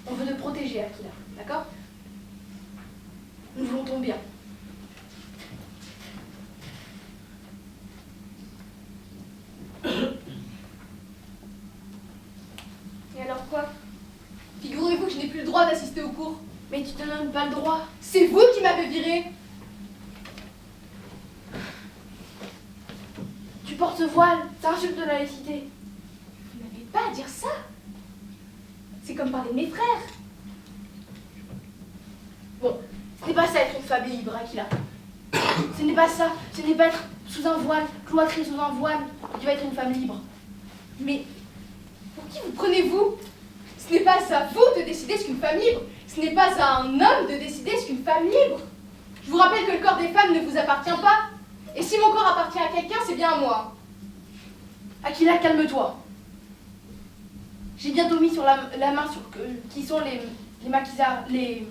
on veut te protéger, Akila, d'accord? Nous voulons ton bien. Et alors quoi? Figurez-vous que je n'ai plus le droit d'assister aux cours. Mais tu te donnes pas le droit. C'est vous qui m'avez viré. Tu portes ce voile, ça insulte la laïcité. Vous n'avez pas à dire ça. C'est comme parler de mes frères. Bon, ce n'est pas ça être une femme libre, Akila. Ce n'est pas ça, ce n'est pas être sous un voile, cloîtré sous un voile, que tu vas être une femme libre. Mais pour qui vous prenez-vous? Ce n'est pas à vous de décider ce qu'une femme libre. Ce n'est pas à un homme de décider ce qu'une femme libre. Je vous rappelle que le corps des femmes ne vous appartient pas. Et si mon corps appartient à quelqu'un, c'est bien à moi. Akila, calme-toi. J'ai bientôt mis sur la main sur qui sont les maquisards, les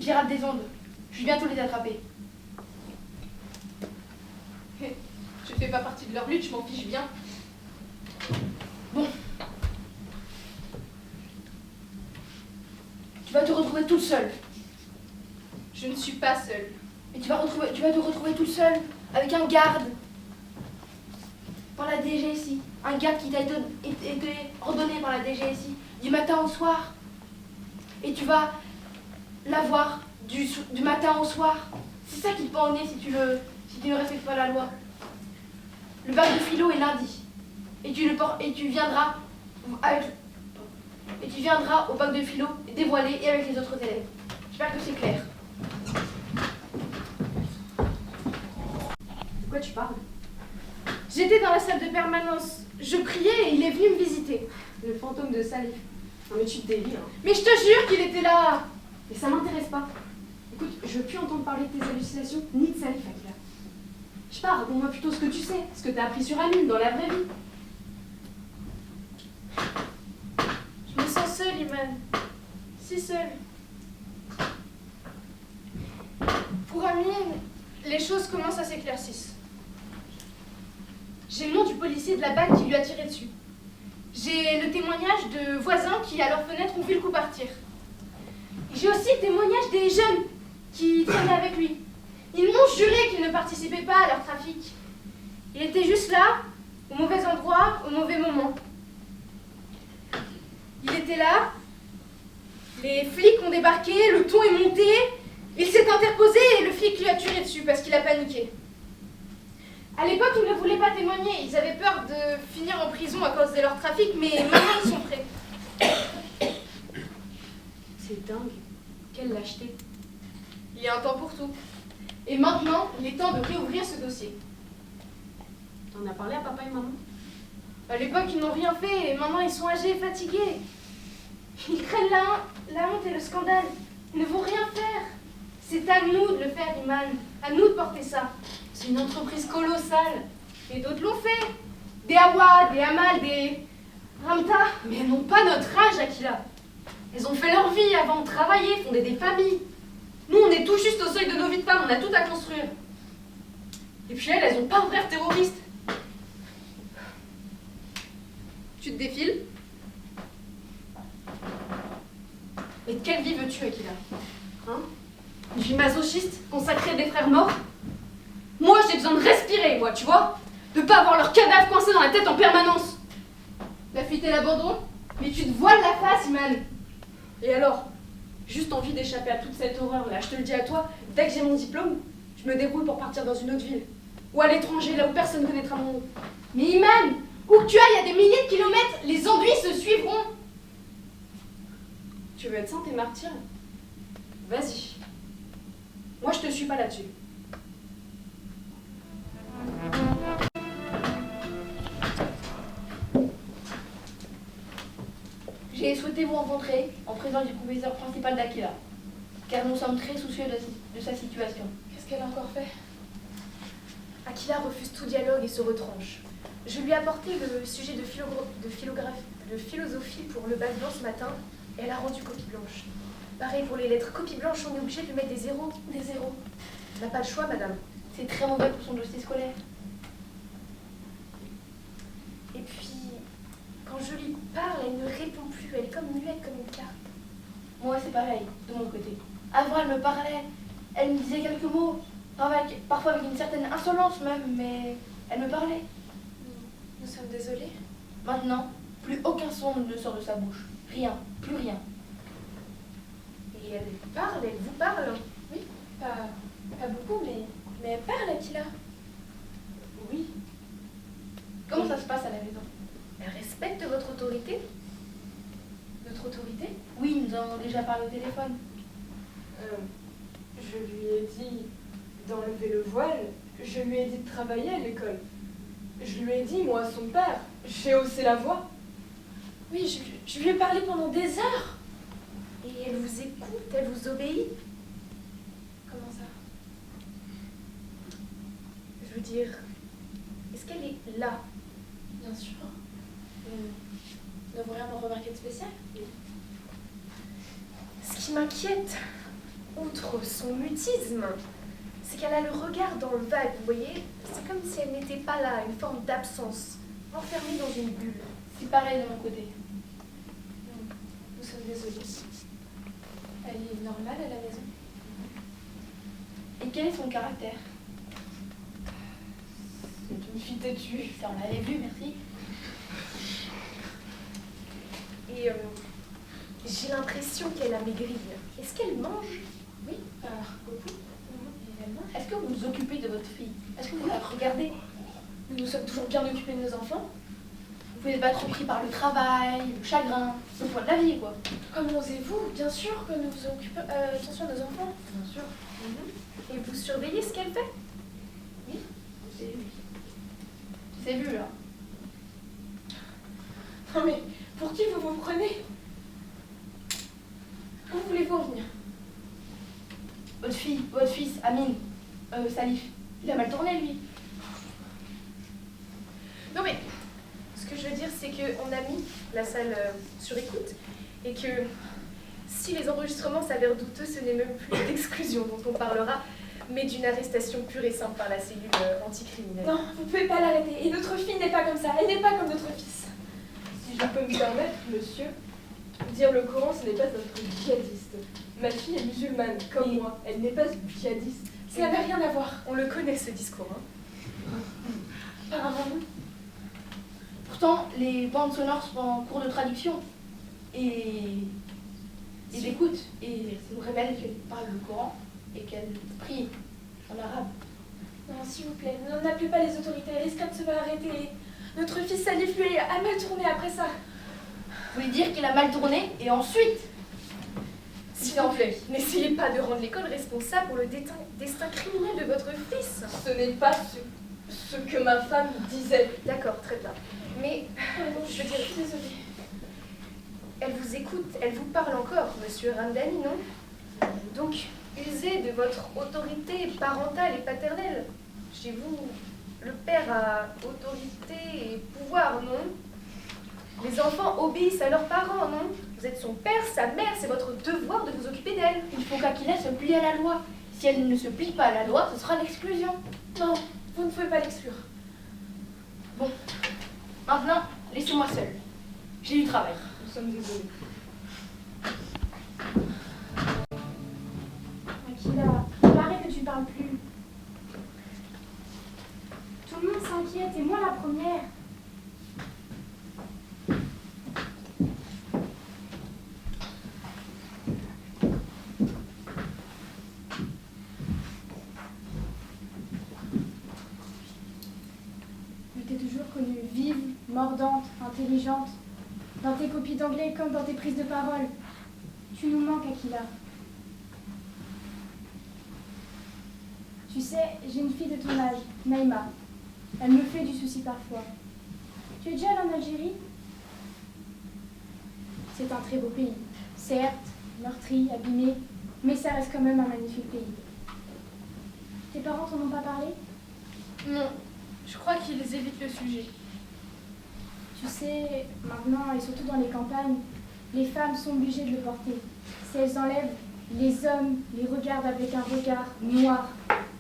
pirates des ondes. Je vais bientôt les attraper. Je ne fais pas partie de leur lutte, je m'en fiche bien. Bon. Tu vas te retrouver toute seule. Je ne suis pas seule. Et tu vas te retrouver toute seule avec un garde. Par la DGSI. Un garde qui t'a été ordonné par la DGSI du matin au soir. Et tu vas l'avoir du matin au soir. C'est ça qui te pend au nez si tu ne respectes pas la loi. Le bac de philo est lundi. Et tu viendras au bac de philo dévoilé et avec les autres élèves. J'espère que c'est clair. De quoi tu parles? J'étais dans la salle de permanence. Je priais et il est venu me visiter. Le fantôme de Salif. Non mais tu te délires. Mais je te jure qu'il était là. Mais ça m'intéresse pas. Écoute, je veux plus entendre parler de tes hallucinations, ni de Salif, Akila. Je pars, raconte-moi plutôt ce que tu sais, ce que t'as appris sur Amine, dans la vraie vie. Je me sens seule, Iman. Si seule. Pour Amine, les choses commencent à s'éclaircir. J'ai le nom du policier de la BAC qui lui a tiré dessus. J'ai le témoignage de voisins qui, à leur fenêtre, ont vu le coup partir. J'ai aussi le témoignage des jeunes qui traînaient avec lui. Ils m'ont juré qu'ils ne participaient pas à leur trafic. Il était juste là, au mauvais endroit, au mauvais moment. Il était était là. Les flics ont débarqué, le ton est monté. Il s'est interposé et le flic lui a tiré dessus parce qu'il a paniqué. À l'époque, ils ne voulaient pas témoigner. Ils avaient peur de finir en prison à cause de leur trafic, mais maintenant ils sont prêts. C'est dingue. Quelle lâcheté. Il y a un temps pour tout. Et maintenant, il est temps de réouvrir ce dossier. T'en as parlé à papa et maman? À l'époque, ils n'ont rien fait et maintenant ils sont âgés et fatigués. Ils craignent la honte et le scandale. Ils ne vont rien faire. C'est à nous de le faire, Iman. À nous de porter ça. C'est une entreprise colossale. Et d'autres l'ont fait. Des Awa, des Amal, des Ramta. Mais elles n'ont pas notre âge, Akila. Elles ont fait leur vie avant, travaillé, fondé des familles. Nous, on est tout juste au seuil de nos vies de femmes, on a tout à construire. Et puis elles ont pas un frère terroriste. Tu te défiles? Mais de quelle vie veux-tu, Akila? Hein? Une vie masochiste, consacrée à des frères morts? Moi, j'ai besoin de respirer, moi, tu vois? De pas avoir leur cadavre coincé dans la tête en permanence. La fuite et l'abandon? Mais tu te voiles la face, Iman. Et alors? Juste envie d'échapper à toute cette horreur-là. Je te le dis à toi, dès que j'ai mon diplôme, je me débrouille pour partir dans une autre ville. Ou à l'étranger, là où personne ne connaîtra mon nom. Mais Iman, où que tu ailles, il y a des milliers de kilomètres. Les ennuis se suivront. Tu veux être sainte et martyr? Vas-y. Moi, je te suis pas là-dessus. J'ai souhaité vous rencontrer en présence du professeur principal d'Akila, car nous sommes très soucieux de sa situation. Qu'est-ce qu'elle a encore fait? Akila refuse tout dialogue et se retranche. Je lui ai apporté le sujet de philosophie pour le bac blanc ce matin et elle a rendu copie blanche. Pareil pour les lettres. Copie blanche, on est obligé de lui mettre des zéros. Des zéros. On n'a pas le choix, madame. C'est très mauvais pour son dossier scolaire. Et puis, quand je lui parle, elle ne répond plus. Elle est comme muette, comme une carte. Moi, c'est pareil, de mon côté. Avant, elle me parlait, elle me disait quelques mots, parfois avec une certaine insolence même, mais elle me parlait. Nous sommes désolés. Maintenant, plus aucun son ne sort de sa bouche. Rien, plus rien. Et elle parle, elle vous parle. Oui, pas beaucoup, mais elle parle, Akila. Oui. Comment ça se passe à la maison? Elle respecte votre autorité? Notre autorité? Oui, nous en avons déjà parlé au téléphone. Je lui ai dit d'enlever le voile, je lui ai dit de travailler à l'école. Je lui ai dit, moi, son père, j'ai haussé la voix. Oui, je lui ai parlé pendant des heures. Et elle vous écoute, elle vous obéit. Comment ça? Je veux dire, est-ce qu'elle est là? Bien sûr. Vous n'avez rien remarqué de spécial? Oui. Ce qui m'inquiète, outre son mutisme, c'est qu'elle a le regard dans le vague, vous voyez? C'est comme si elle n'était pas là, une forme d'absence, enfermée dans une bulle. C'est pareil de mon côté. Nous sommes désolés. Elle est normale à la maison? Et quel est son caractère? C'est une fille têtue. Ça, on l'avait vu, merci. Et j'ai l'impression qu'elle a maigri. Est-ce qu'elle mange? Oui, beaucoup. Et elle mange. Est-ce que vous vous occupez de votre fille? Est-ce que vous la regardez? Nous nous sommes toujours bien occupés de nos enfants. Vous n'êtes pas trop pris par le travail, le chagrin, le poids de la vie, quoi. Comment osez-vous? Bien sûr que nous vous occupons. Attention à nos enfants. Bien sûr. Et vous surveillez ce qu'elle fait? Oui, c'est vu, là. Non mais, pour qui vous vous prenez? Où voulez-vous en venir? Votre fils, Amine, Salif, il a mal tourné, lui. Non mais, ce que je veux dire, c'est qu'on a mis la salle sur écoute et que si les enregistrements s'avèrent douteux, ce n'est même plus d'exclusion dont on parlera, mais d'une arrestation pure et simple par la cellule anticriminelle. Non, vous pouvez pas l'arrêter. Et notre fille n'est pas comme ça. Elle n'est pas comme notre fils. Si je peux me permettre, monsieur, dire le Coran, ce n'est pas être djihadiste. Ma fille est musulmane, comme moi. Elle n'est pas djihadiste. Ça n'avait rien à voir. On le connaît, ce discours, hein. Apparemment. Pourtant, les bandes sonores sont en cours de traduction. et d'écoute, et ça nous révèle qu'elle parle le Coran et qu'elle prie en arabe. Non, s'il vous plaît, n'appelez pas les autorités, elle risque de se faire arrêter. Notre fils Salif, lui, a mal tourné après ça. Vous voulez dire qu'il a mal tourné et ensuite? S'il vous plaît, n'essayez pas de rendre l'école responsable pour le destin criminel de votre fils. Ce n'est pas ce que ma femme disait. D'accord, très bien. Mais, je veux dire, je suis désolée. Elle vous écoute, elle vous parle encore, monsieur Ramdani, non? Donc, usez de votre autorité parentale et paternelle. Chez vous, le père a autorité et pouvoir, non? Les enfants obéissent à leurs parents, non? Vous êtes son père, sa mère, c'est votre devoir de vous occuper d'elle. Il faut qu'Akila se plie à la loi. Si elle ne se plie pas à la loi, ce sera l'exclusion. Non, vous ne pouvez pas l'exclure. Bon, maintenant, laissez-moi seule. J'ai du travail. Nous sommes désolés. Akila, il paraît que tu parles plus. Tout le monde s'inquiète et moi la première. Je t'ai toujours connue vive, mordante, intelligente, dans tes copies d'anglais comme dans tes prises de parole. Tu nous manques, Akila. Tu sais, j'ai une fille de ton âge, Naïma. Elle me fait du souci parfois. Tu es déjà allée en Algérie? C'est un très beau pays. Certes, meurtri, abîmé, mais ça reste quand même un magnifique pays. Tes parents t'en ont pas parlé? Non, je crois qu'ils évitent le sujet. Tu sais, maintenant, et surtout dans les campagnes, les femmes sont obligées de le porter. Si elles enlèvent, les hommes les regardent avec un regard noir.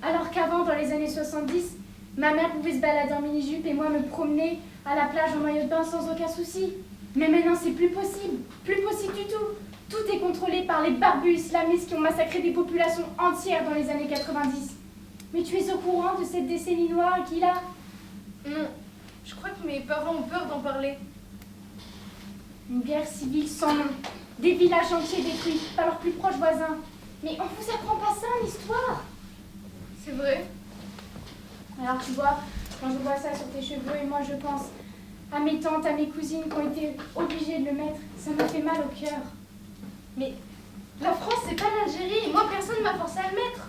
Alors qu'avant, dans les années 70, ma mère pouvait se balader en mini-jupe et moi me promener à la plage en maillot de bain sans aucun souci. Mais maintenant, c'est plus possible du tout. Tout est contrôlé par les barbus islamistes qui ont massacré des populations entières dans les années 90. Mais tu es au courant de cette décennie noire qu'il a? Non, je crois que mes parents ont peur d'en parler. Une guerre civile sans nom, des villages entiers détruits par leurs plus proches voisins. Mais on vous apprend pas ça en histoire. C'est vrai. Alors tu vois, quand je vois ça sur tes cheveux, et moi je pense à mes tantes, à mes cousines qui ont été obligées de le mettre, ça me fait mal au cœur. Mais la France, c'est pas l'Algérie, et moi, personne ne m'a forcé à le mettre.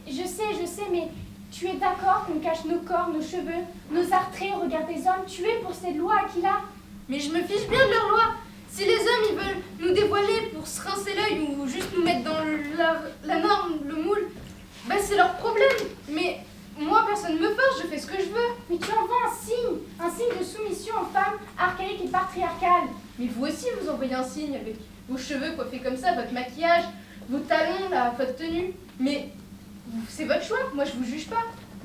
Je sais, mais tu es d'accord qu'on cache nos corps, nos cheveux, nos artrées au regard des hommes? Tu es pour cette loi, Akila? Mais je me fiche bien de leur loi. Si les hommes, ils veulent nous dévoiler pour se rincer l'œil ou juste nous mettre dans la norme, le moule, ben c'est leur problème. Mais moi, personne ne me force, je fais ce que je veux. Mais tu envoies un signe de soumission aux femmes archaïques et patriarcales. Mais vous aussi, vous envoyez un signe avec vos cheveux coiffés comme ça, votre maquillage, vos talons, votre tenue. Mais c'est votre choix, moi je vous juge pas.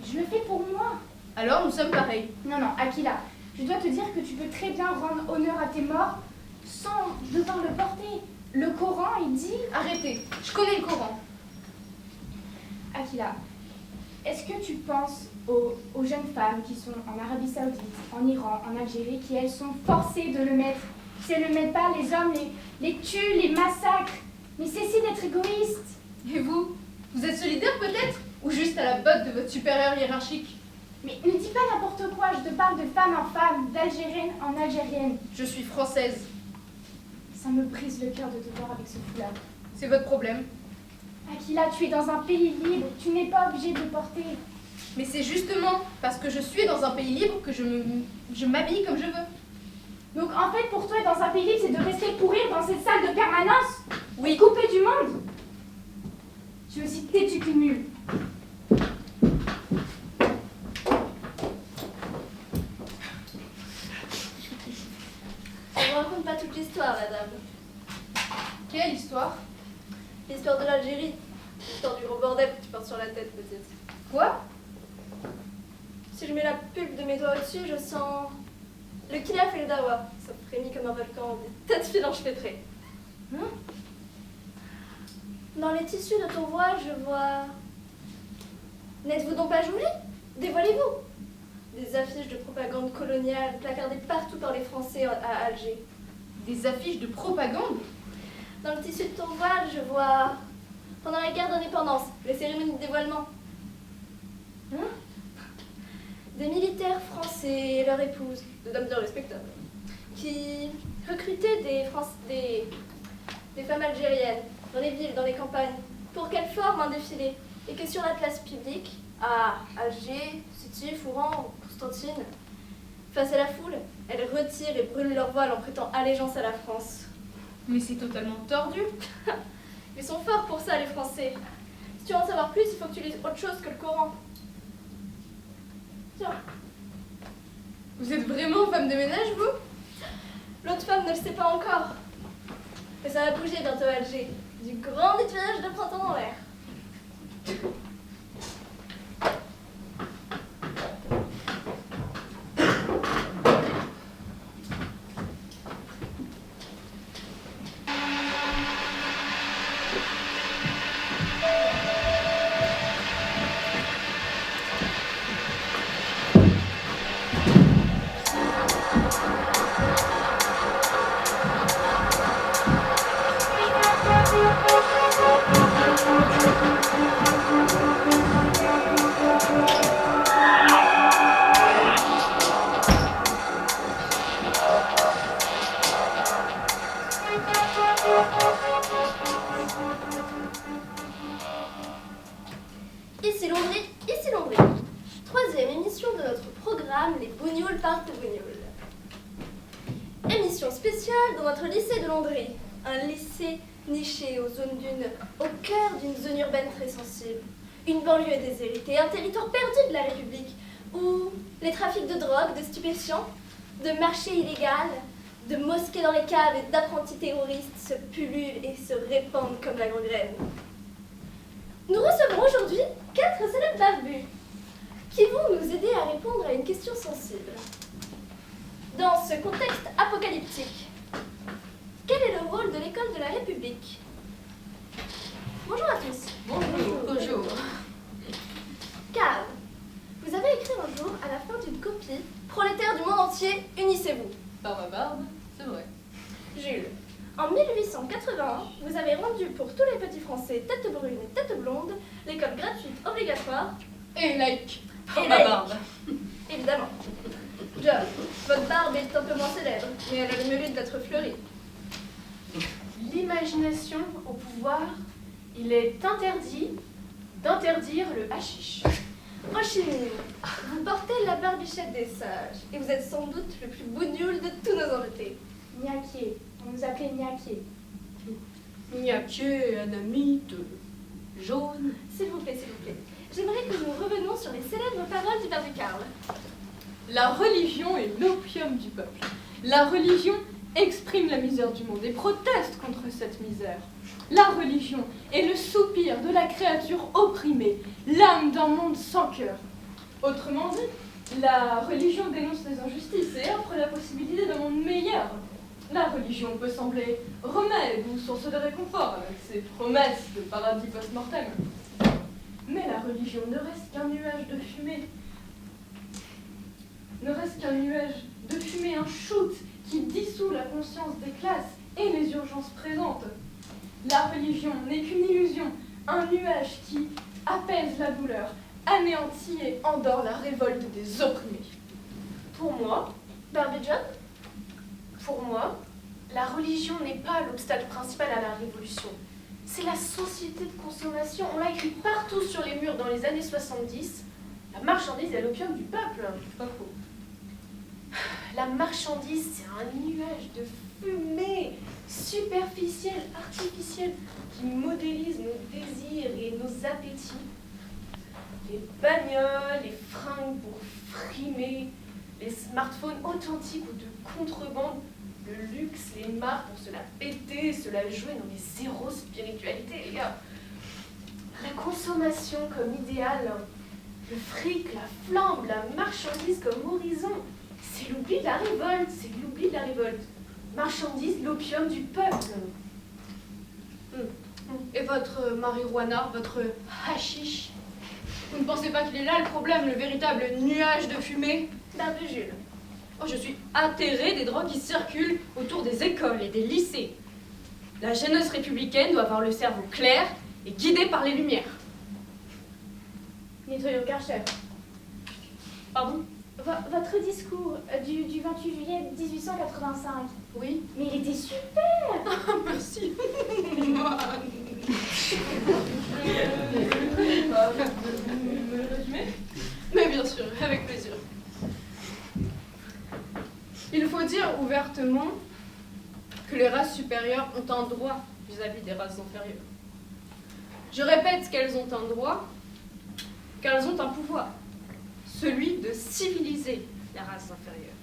Je le fais pour moi. Alors nous sommes pareils. Non, Akila, je dois te dire que tu peux très bien rendre honneur à tes morts sans devoir le porter. Le Coran, il dit... Arrêtez, je connais le Coran. Akila, est-ce que tu penses aux jeunes femmes qui sont en Arabie Saoudite, en Iran, en Algérie, qui elles sont forcées de le mettre? Si elles ne le mettent pas, les hommes les tuent, les massacrent. Mais cessez d'être égoïste. Et vous êtes solidaire peut-être? Ou juste à la botte de votre supérieur hiérarchique? Mais ne dis pas n'importe quoi, je te parle de femme en femme, d'algérienne en algérienne. Je suis française. Ça me brise le cœur de te voir avec ce foulard. C'est votre problème. Akila, tu es dans un pays libre, tu n'es pas obligée de le porter. Mais c'est justement parce que je suis dans un pays libre que je m'habille comme je veux. Donc en fait, pour toi, être dans un pays libre, c'est de rester pourrir dans cette salle de permanence? Oui. Coupé du monde? Tu es aussi têtu qu'une mule. On ne raconte pas toute l'histoire, la dame. Quelle histoire? L'histoire de l'Algérie. L'histoire du gros bordel que tu portes sur la tête, peut-être. Quoi? Si je mets la pulpe de mes doigts au-dessus, je sens le kilaf et le dawa. Ça frémit comme un volcan, des tas de fils enchevêtrés. Dans les tissus de ton voile, je vois... N'êtes-vous donc pas jolie? Dévoilez-vous. Des affiches de propagande coloniale placardées partout par les Français à Alger. Des affiches de propagande? Dans le tissu de ton voile, je vois, pendant la guerre d'indépendance, les cérémonies de dévoilement. Des militaires français et leurs épouses, de dames bien respectables, qui recrutaient des femmes algériennes dans les villes, dans les campagnes, pour qu'elles forment un défilé, et que sur la place publique, à Alger, Sétif, Oran, Constantine, face à la foule, elles retirent et brûlent leur voile en prêtant allégeance à la France. Mais c'est totalement tordu. Ils sont forts pour ça, les Français. Si tu veux en savoir plus, il faut que tu lises autre chose que le Coran. Tiens, Vous êtes vraiment femme de ménage, vous? l'autre femme ne le sait pas encore. Mais ça va bouger bientôt à Alger. Du grand nettoyage de printemps dans l'air. Ici Londres. Troisième émission de notre programme, les Bougnoules parlent de Bougnoules. Émission spéciale dans notre lycée de Landry. Un lycée niché au cœur d'une zone urbaine très sensible. Une banlieue déshéritée, un territoire perdu de la République, où les trafics de drogue, de stupéfiants, de marchés illégaux, de mosquées dans les caves et d'apprentis terroristes se pullulent et se répandent comme la gangrène. Nous recevons aujourd'hui 4 célèbres barbus qui vont nous aider à répondre à une question sensible. Dans ce contexte apocalyptique, quel est le rôle de l'école de la République? Bonjour à tous. Bonjour. Car vous avez écrit un jour à la fin d'une copie « Prolétaires du monde entier, unissez-vous ». Par ma barbe, c'est vrai. Jules, en 1881, vous avez rendu pour tous les petits Français tête brune et tête blonde l'école gratuite obligatoire Et laïque. Par et ma laïque. barbe. Évidemment. John, votre barbe est un peu moins célèbre, mais elle a le mérite d'être fleurie. L'imagination au pouvoir, il est interdit d'interdire le hashish. Prochaine, vous portez la barbichette des sages, et vous êtes sans doute le plus bougnoule de tous nos invités. Niaquier, on nous appelait Niaquier. Niaquier, anamite, jaune. S'il vous plaît. J'aimerais que nous revenions sur les célèbres paroles du barbu Karl. La religion est l'opium du peuple. La religion exprime la misère du monde et proteste contre cette misère. La religion est le soupir de la créature opprimée, l'âme d'un monde sans cœur. Autrement dit, la religion dénonce les injustices et offre la possibilité d'un monde meilleur. La religion peut sembler remède ou source de réconfort avec ses promesses de paradis post-mortem. Mais la religion ne reste qu'un nuage de fumée. Un shoot qui dissout la conscience des classes et les urgences présentes. La religion n'est qu'une illusion, un nuage qui apaise la douleur, anéantit et endort la révolte des opprimés. Pour moi, Barbie John, Pour moi, la religion n'est pas l'obstacle principal à la révolution. C'est la société de consommation. On l'a écrit partout sur les murs dans les années 70. La marchandise est l'opium du peuple. Pas faux. La marchandise, c'est un nuage de fumée superficielle, artificielle, qui modélise nos désirs et nos appétits. Les bagnoles, les fringues pour frimer, les smartphones authentiques ou de contrebande, le luxe, les marques pour se la péter, se la jouer dans les zéro spiritualité, les gars. La consommation comme idéal, le fric, la flamme, la marchandise comme horizon, c'est l'oubli de la révolte, Marchandise, l'opium du peuple. Et votre marijuana, votre hashish, vous ne pensez pas qu'il est là le problème, le véritable nuage de fumée? Barbu Jules, Oh, je suis atterrée des drogues qui circulent autour des écoles et des lycées. La jeunesse républicaine doit avoir le cerveau clair et guidé par les lumières. Nettoyons Karcher. Pardon? Votre discours du 28 juillet 1885. Oui. Mais il était super. Merci. Mais bien sûr, avec plaisir. Il faut dire ouvertement que les races supérieures ont un droit vis-à-vis des races inférieures. Je répète qu'elles ont un droit, car elles ont un pouvoir, celui de civiliser les races inférieures.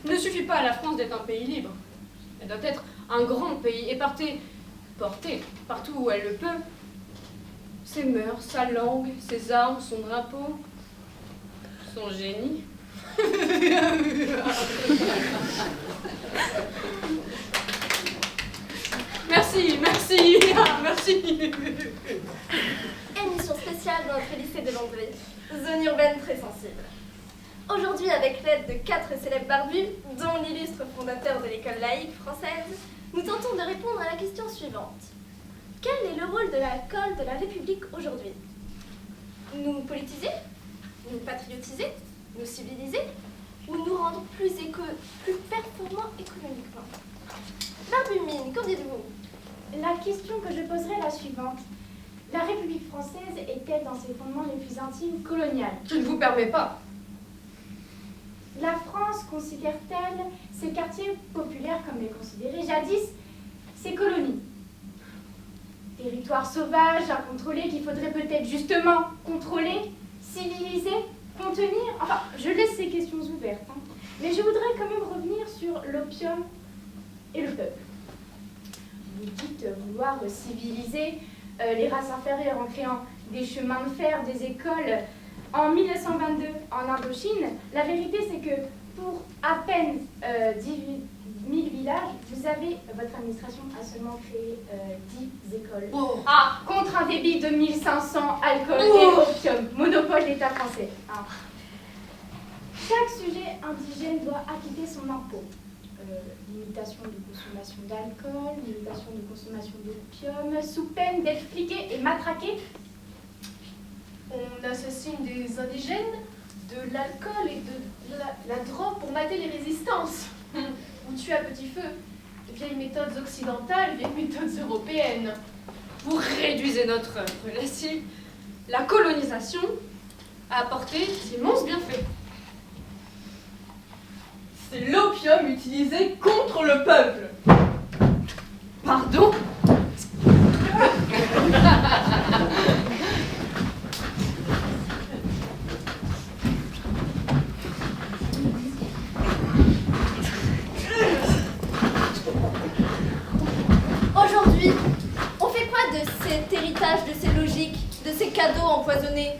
Il ne suffit pas à la France d'être un pays libre. Elle doit être un grand pays et porter partout où elle le peut ses mœurs, sa langue, ses armes, son drapeau, son génie. Merci. Émission spéciale dans notre lycée de Landry, zone urbaine très sensible. Aujourd'hui, avec l'aide de 4 célèbres barbus, dont l'illustre fondateur de l'école laïque française, nous tentons de répondre à la question suivante. Quel est le rôle de l'école de la République aujourd'hui? Nous politiser? Nous patriotiser? Nous civiliser? Ou nous rendre plus performants économiquement? Barbumine, qu'en dites-vous? La question que je poserai est la suivante. La République française est-elle dans ses fondements les plus intimes coloniale? Je ne vous permets pas. La France considère-t-elle ses quartiers populaires comme les considéraient jadis ses colonies? Territoire sauvage, incontrôlé, qu'il faudrait peut-être justement contrôler, civiliser, contenir. Enfin, je laisse ces questions ouvertes, hein. Mais je voudrais quand même revenir sur l'opium et le peuple. Vous dites vouloir civiliser les races inférieures en créant des chemins de fer, des écoles. En 1922, en Indochine, la vérité c'est que pour à peine 18 000 villages, votre administration a seulement créé 10 écoles. Oh. Ah, contre un débit de 1500 alcool et opium, monopole d'État français. Ah. Chaque sujet indigène doit acquitter son impôt. Limitation de consommation d'alcool, limitation de consommation d'opium, sous peine d'être fliqué et matraqué. On assassine des indigènes, de l'alcool et de la drogue pour mater les résistances. On tue à petit feu. Vieilles méthodes occidentales, vieilles méthodes européennes. Vous réduisez notre œuvre. La colonisation a apporté d'immenses bienfaits. C'est l'opium utilisé contre le peuple. Pardon? Aujourd'hui, on fait quoi de cet héritage, de ces logiques, de ces cadeaux empoisonnés?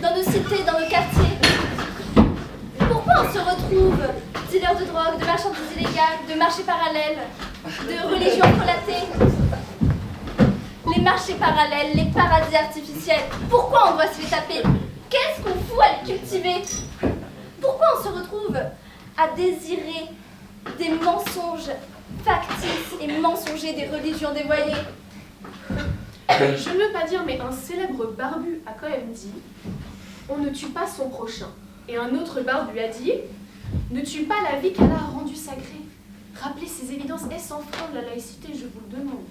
Dans nos cités, dans nos quartiers? Pourquoi on se retrouve dealers de drogue, de marchandises illégales, de marchés parallèles, de religions relatées? Les marchés parallèles, les paradis artificiels, pourquoi on doit se les taper? Qu'est-ce qu'on fout à les cultiver? Pourquoi on se retrouve à désirer des mensonges factices et mensongers des religions dévoyées? Je ne veux pas dire, mais un célèbre barbu a quand même dit « On ne tue pas son prochain ». Et un autre barbu a dit « Ne tue pas la vie qu'Allah a rendue sacrée ». Rappelez ces évidences, est-ce sans frein de la laïcité, je vous le demande.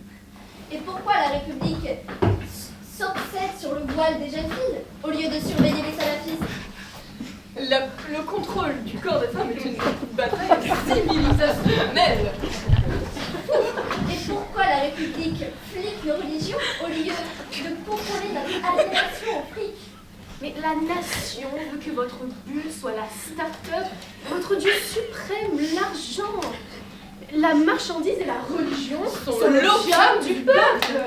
Et pourquoi la République s'obsède sur le voile des jeunes filles au lieu de surveiller les salafistes? Le contrôle du corps des femmes est une bataille civilisationnelle. Et pourquoi la République flique nos religions au lieu de contrôler notre aliénation au fric? Mais la nation veut que votre bulle soit la start-up, votre dieu suprême, l'argent. La marchandise et la religion sont l'opium du peuple.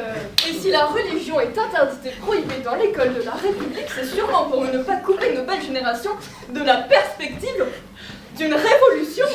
Et si la religion est interdite et prohibée dans l'école de la République, c'est sûrement pour ne pas couper nos belles générations de la perspective d'une révolution.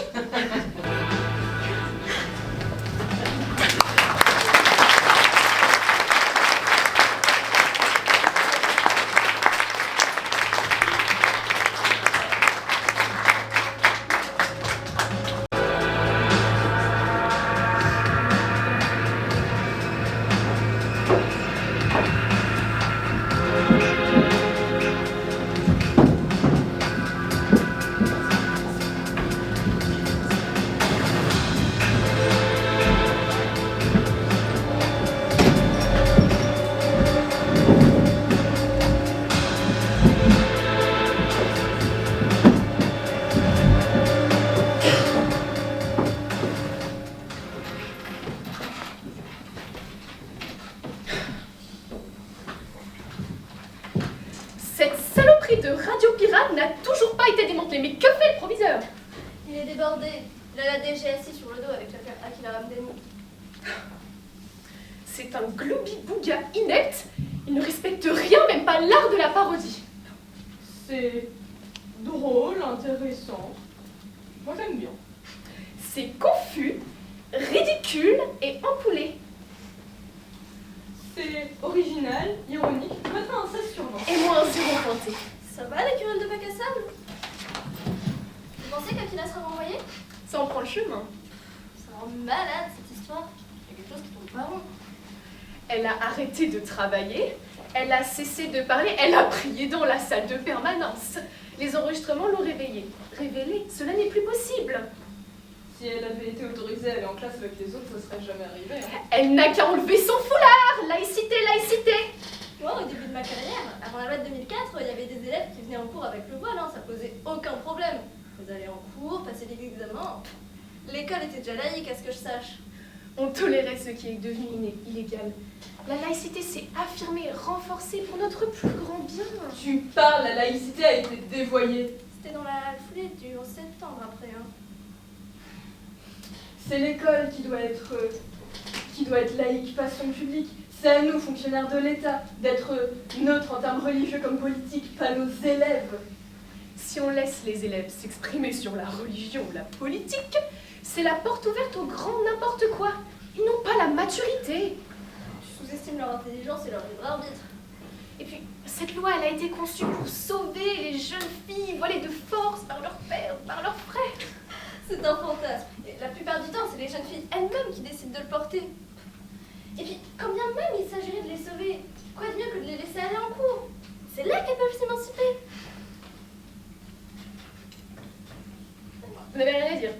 coffret de Radio Pirate n'a toujours pas été démantelé. Mais que fait le proviseur? Il est débordé. Il a la DGSI sur le dos avec l'affaire Akila Ramdani. C'est un gloubi-bouga inepte. Il ne respecte rien, même pas l'art de la parodie. C'est drôle, intéressant. Moi j'aime bien. C'est confus, ridicule et empoulé. C'est original, ironique, je mettrais un 16 sur 20. Et moi un 0 pointé. Ça va, les querelles de bac à sable? Vous pensez qu'Akila sera renvoyé? Ça en prend le chemin. Ça rend malade, cette histoire. Il y a quelque chose qui tombe pas rond. Elle a arrêté de travailler, elle a cessé de parler, elle a prié dans la salle de permanence. Les enregistrements l'ont réveillée. Révélée, cela n'est plus possible. Si elle avait été autorisée à aller en classe avec les autres, ça serait jamais arrivé. Hein. Elle n'a qu'à enlever son foulard. Laïcité, laïcité. Moi, au début de ma carrière, avant la loi de 2004, il y avait des élèves qui venaient en cours avec le voile, hein, ça posait aucun problème. Ils allaient en cours, passaient des examens. L'école était déjà laïque, à ce que je sache. On tolérait ce qui est devenu illégal. La laïcité s'est affirmée, renforcée pour notre plus grand bien. Tu parles, la laïcité a été dévoyée. C'était dans la foulée du 11 septembre après. Hein. C'est l'école qui doit être laïque, pas son public. C'est à nous, fonctionnaires de l'État, d'être neutres en termes religieux comme politiques, pas nos élèves. Si on laisse les élèves s'exprimer sur la religion ou la politique, c'est la porte ouverte au grand n'importe quoi. Ils n'ont pas la maturité. Tu sous-estimes leur intelligence et leur libre arbitre. Et puis, cette loi, elle a été conçue pour sauver les jeunes filles voilées de force par leur père, par leurs frères. C'est un fantasme. Et la plupart du temps, c'est les jeunes filles elles-mêmes qui décident de le porter. Et puis, quand bien même il s'agirait de les sauver, quoi de mieux que de les laisser aller en cours? C'est là qu'elles peuvent s'émanciper. Vous n'avez rien à dire.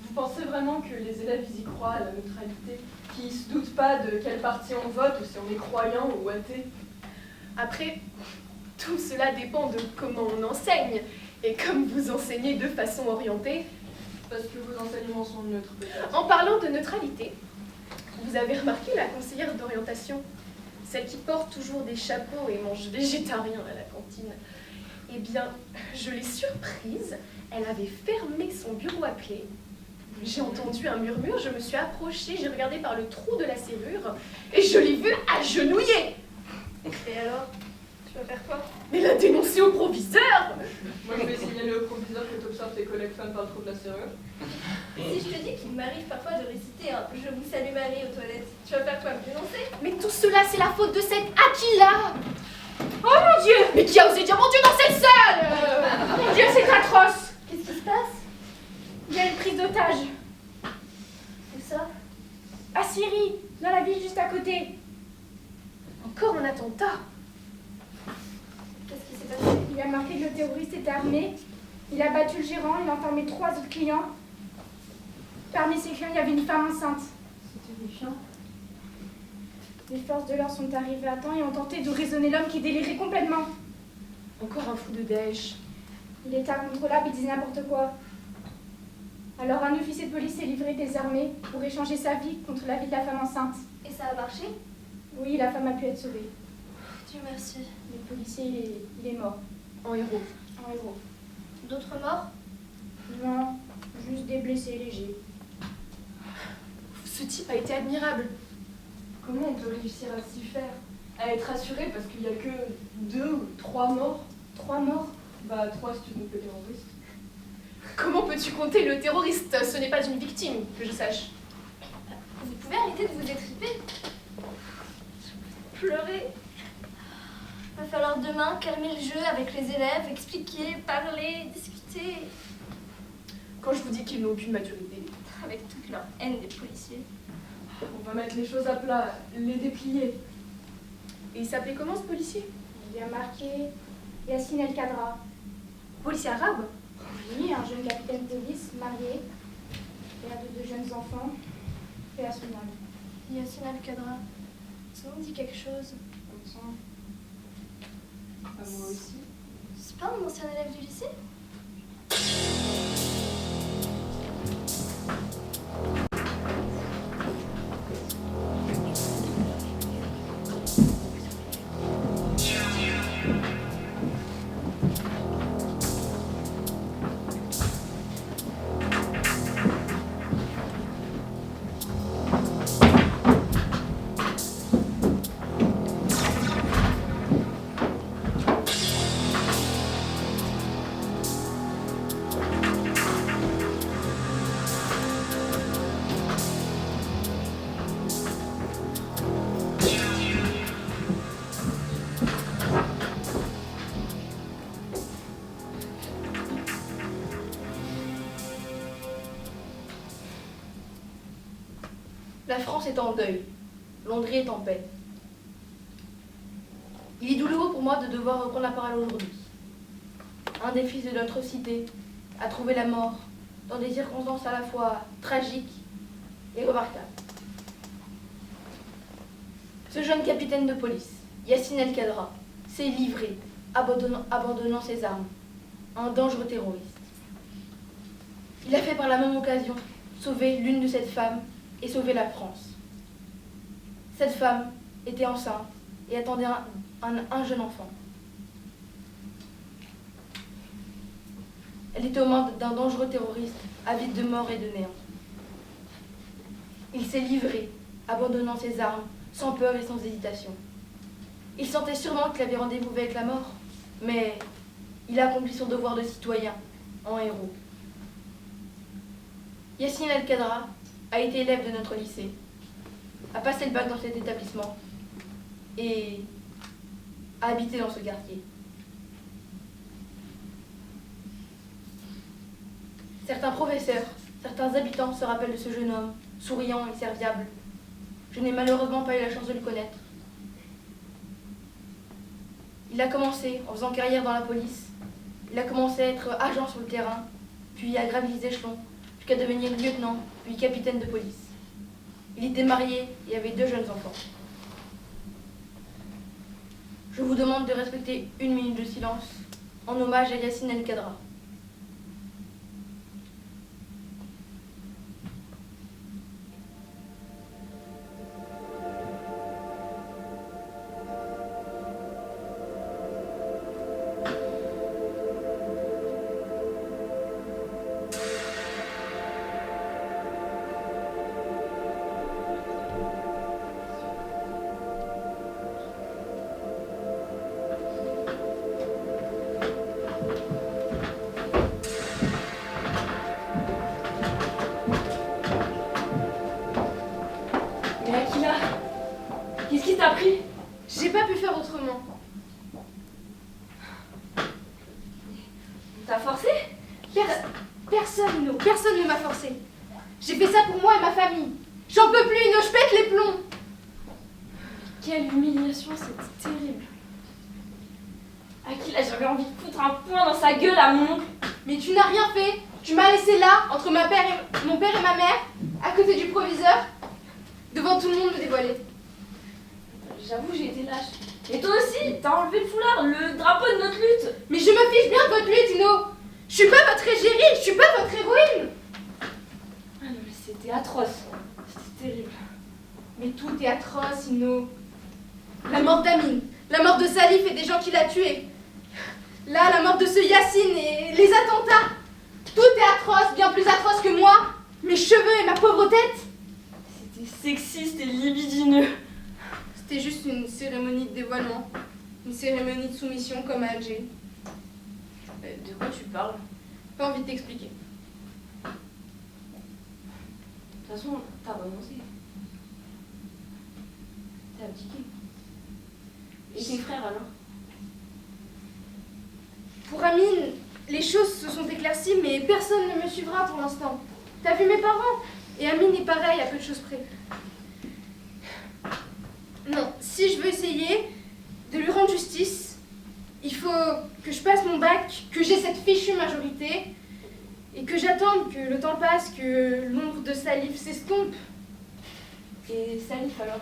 Vous pensez vraiment que les élèves y croient à la neutralité, qu'ils se doutent pas de quel parti on vote ou si on est croyant ou athée? Après, tout cela dépend de comment on enseigne. Et comme vous enseignez de façon orientée, Parce que vos enseignements sont neutres, peut-être. en parlant de neutralité, vous avez remarqué la conseillère d'orientation, celle qui porte toujours des chapeaux et mange végétarien à la cantine. Eh bien, je l'ai surprise, elle avait fermé son bureau à clé. J'ai entendu un murmure, je me suis approchée, j'ai regardé par le trou de la serrure et je l'ai vue agenouillée. Et alors? Tu vas faire quoi? Mais la dénoncer au proviseur! Moi, je vais signaler au proviseur que tu observes tes collègues femmes par le trou de la serrure. Si je te dis qu'il m'arrive parfois de réciter un « Je vous salue Marie » aux toilettes, tu vas faire quoi? Me dénoncer? Mais tout cela, c'est la faute de cette Akila! Oh mon Dieu! Mais qui a osé dire mon Dieu dans cette salle? Mon Dieu, c'est atroce! Qu'est-ce qui se passe? Il y a une prise d'otage. Où ça? À Syrie, dans la ville juste à côté. Encore un attentat! Qu'est-ce qui s'est passé? Il a marqué que le terroriste était armé. Il a battu le gérant, il a enfermé 3 autres clients. Parmi ces clients, il y avait une femme enceinte. C'était méfiant. Les forces de l'ordre sont arrivées à temps et ont tenté de raisonner l'homme qui délirait complètement. Encore un fou de Daesh. Il était incontrôlable, il disait n'importe quoi. Alors un officier de police s'est livré des armées pour échanger sa vie contre la vie de la femme enceinte. Et ça a marché? Oui, la femme a pu être sauvée. Dieu merci. Le policier, il est mort. En héros. En héros. D'autres morts? Non, juste des blessés légers. Ce type a été admirable. Comment on peut réussir à s'y faire? À être assuré parce qu'il n'y a que 2 ou 3 morts? 3 morts? Bah 3 si tu comptes le terroriste. Comment peux-tu compter le terroriste? Ce n'est pas une victime, que je sache. Vous pouvez arrêter de vous étriper? Pleurer? Va falloir demain calmer le jeu avec les élèves, expliquer, parler, discuter. Quand je vous dis qu'ils n'ont aucune maturité. Avec toute leur haine des policiers. On va mettre les choses à plat, les déplier. Et il s'appelait comment ce policier? Il y a marqué Yassine El Kadra. Policier arabe? Oui, un jeune capitaine de police, marié, père de 2 jeunes enfants, paix à son âme. Yassine Al-Kadra. Ça me dit quelque chose. Comme ça. À moi aussi. C'est pas un ancien élève du lycée? France est en deuil. Londres est en paix. Il est douloureux pour moi de devoir reprendre la parole aujourd'hui. Un des fils de notre cité a trouvé la mort dans des circonstances à la fois tragiques et remarquables. Ce jeune capitaine de police, Yassine El-Kadra, s'est livré, abandonnant ses armes, à un dangereux terroriste. Il a fait par la même occasion sauver l'une de ces femmes et sauver la France. Cette femme était enceinte et attendait un jeune enfant. Elle était aux mains d'un dangereux terroriste, avide de mort et de néant. Il s'est livré, abandonnant ses armes, sans peur et sans hésitation. Il sentait sûrement qu'il avait rendez-vous avec la mort, mais il a accompli son devoir de citoyen en héros. Yassine El-Kadra a été élève de notre lycée, a passé le bac dans cet établissement et a habité dans ce quartier. Certains professeurs, certains habitants se rappellent de ce jeune homme, souriant et serviable. Je n'ai malheureusement pas eu la chance de le connaître. Il a commencé en faisant carrière dans la police. Il a commencé à être agent sur le terrain, puis a gravi les échelons, jusqu'à devenir lieutenant, puis capitaine de police. Il était marié et avait 2 jeunes enfants. Je vous demande de respecter 1 minute de silence en hommage à Yassine El-Kadra. Qu'est-ce qui t'a pris? J'ai pas pu faire autrement. T'as forcé? Personne, Ino, personne ne m'a forcé. J'ai fait ça pour moi et ma famille. J'en peux plus, Ino, je pète les plombs. Quelle humiliation, c'est terrible. Akila, j'avais envie de foutre un poing dans sa gueule à mon oncle. Mais tu n'as rien fait. Tu m'as laissé là, entre mon père et ma mère, à côté du proviseur, devant tout le monde me dévoiler. J'avoue, j'ai été lâche. Et toi aussi, t'as enlevé le foulard, le drapeau de notre lutte. Mais je me fiche bien de votre lutte, Ino. Je suis pas votre égérie, je suis pas votre héroïne. Ah non, mais c'était atroce. C'était terrible. Mais tout est atroce, Ino. La mort d'Amine, la mort de Salif et des gens qui l'a tué. Là, la mort de ce Yassine et les attentats. Tout est atroce, bien plus atroce que moi, mes cheveux et ma pauvre tête. C'était sexiste et libidineux. C'était juste une cérémonie de dévoilement. Une cérémonie de soumission comme à Alger. De quoi tu parles? Pas envie de t'expliquer. De toute façon, t'as renoncé. T'as abdiqué. Et tes frères alors? Pour Amine, les choses se sont éclaircies, mais personne ne me suivra pour l'instant. T'as vu mes parents? Et Amine est pareil, à peu de choses près. Non, si je veux essayer de lui rendre justice, il faut que je passe mon bac, que j'ai cette fichue majorité, et que j'attende que le temps passe, que l'ombre de Salif s'estompe. Et Salif alors?